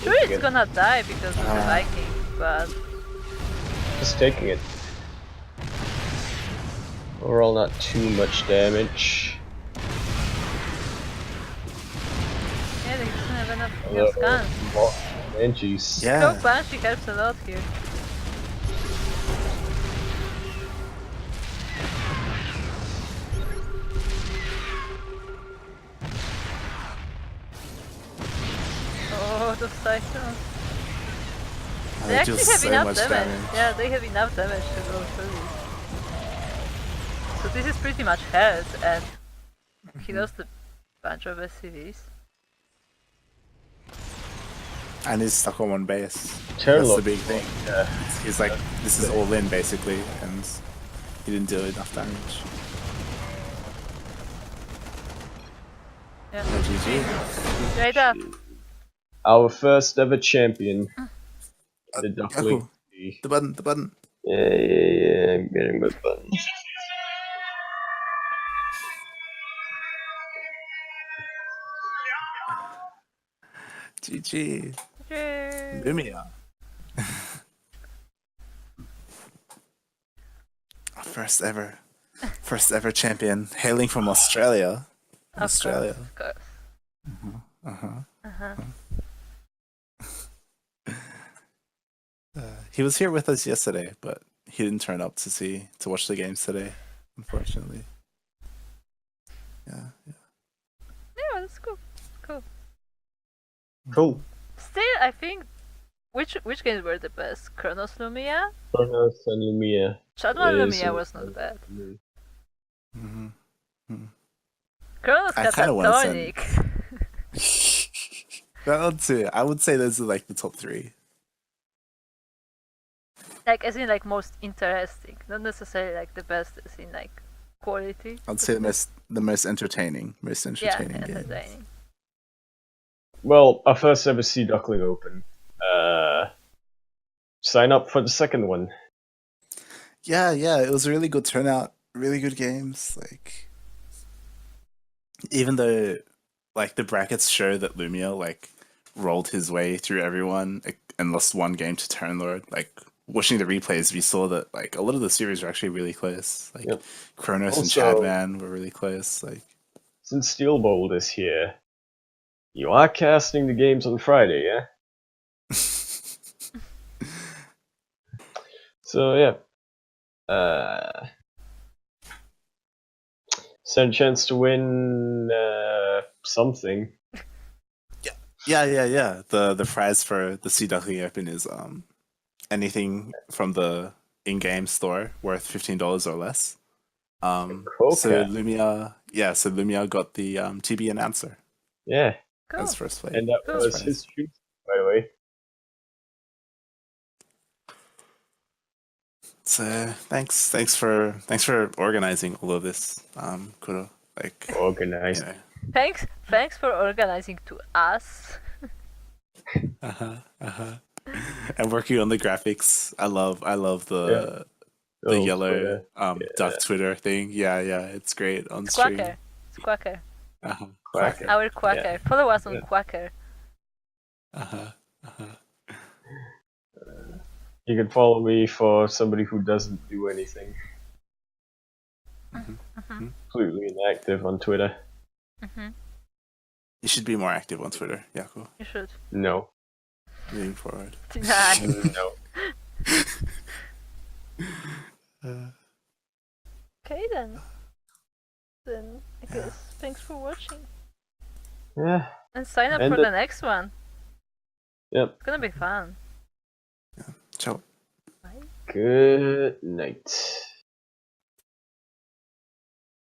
Sure, it's gonna die because of the Viking, but Just taking it. Overall, not too much damage. yeah, they doesn't have enough guns. And jeez. Yeah. Cloak Banshee helps a lot here. Oh, those cyclones. They actually do have so enough much damage. Yeah, they have enough damage to go through this. So this is pretty much health, and he lost a bunch of SCVs. And he's stuck on one base. That's the TerranLord. big thing. Yeah. He's like, this is all in basically, and he didn't do enough damage. Yeah, GG. right up. Our first ever champion. The Duckling. Yaku, the button. Yeah, I'm getting my button. GG. Yay. Lumiya. First ever champion, hailing from Australia. Australia. Of course. He was here with us yesterday, but he didn't turn up to watch the games today, unfortunately. Yeah. Yeah, that's cool. Cool. Cool. Still, I think which games were the best? Kronos Lumiya? Kronos and Lumiya. Shadowrun Yes, Lumiya was not bad. Mm-hmm. Kronos I got kinda that wanna send- tonic. That one too. I would say those are like the top 3. Like, as in, like, most interesting. Not necessarily, like, the best as in, like, quality. I'd say the most entertaining Yeah, game. entertaining. Well, our first ever Sea Duckling Open. Sign up for the second one. Yeah, it was a really good turnout, really good games. Like, even though, like, the brackets show that Lumiya like rolled his way through everyone and lost one game to TerranLord. Like, watching the replays, we saw that like a lot of the series were actually really close. Like, Yep. Kronos and Also- Chadman were really close. Like, Since Steelbolt is here, You are casting the games on Friday, yeah? So yeah. Stand a chance to win something. Yeah. The prize for the Sea Duckling Open is anything from the in-game store worth $15 or less. So Coca. Lumiya got the TB announcer Yeah. Cool. as first place. And that Cool. was his shoot, by the way. So thanks for organizing all of this, Kuro. Like, Organized. you know. Thanks for organizing to us. And working on the graphics. I love the Oh, yellow duck Twitter thing. Yeah, it's great on stream. It's Quacker. Quacker. Our Quacker. Yeah. Follow us on Yeah. Quacker. You can follow me for somebody who doesn't do anything. Completely inactive on Twitter. You should be more active on Twitter, Yaku. You should. No. Mm-hmm. Moving forward. No. Okay then. Then I guess thanks for watching. Yeah. And sign up And for the next one. Yep. It's gonna be fun. Ciao. Bye. Good night.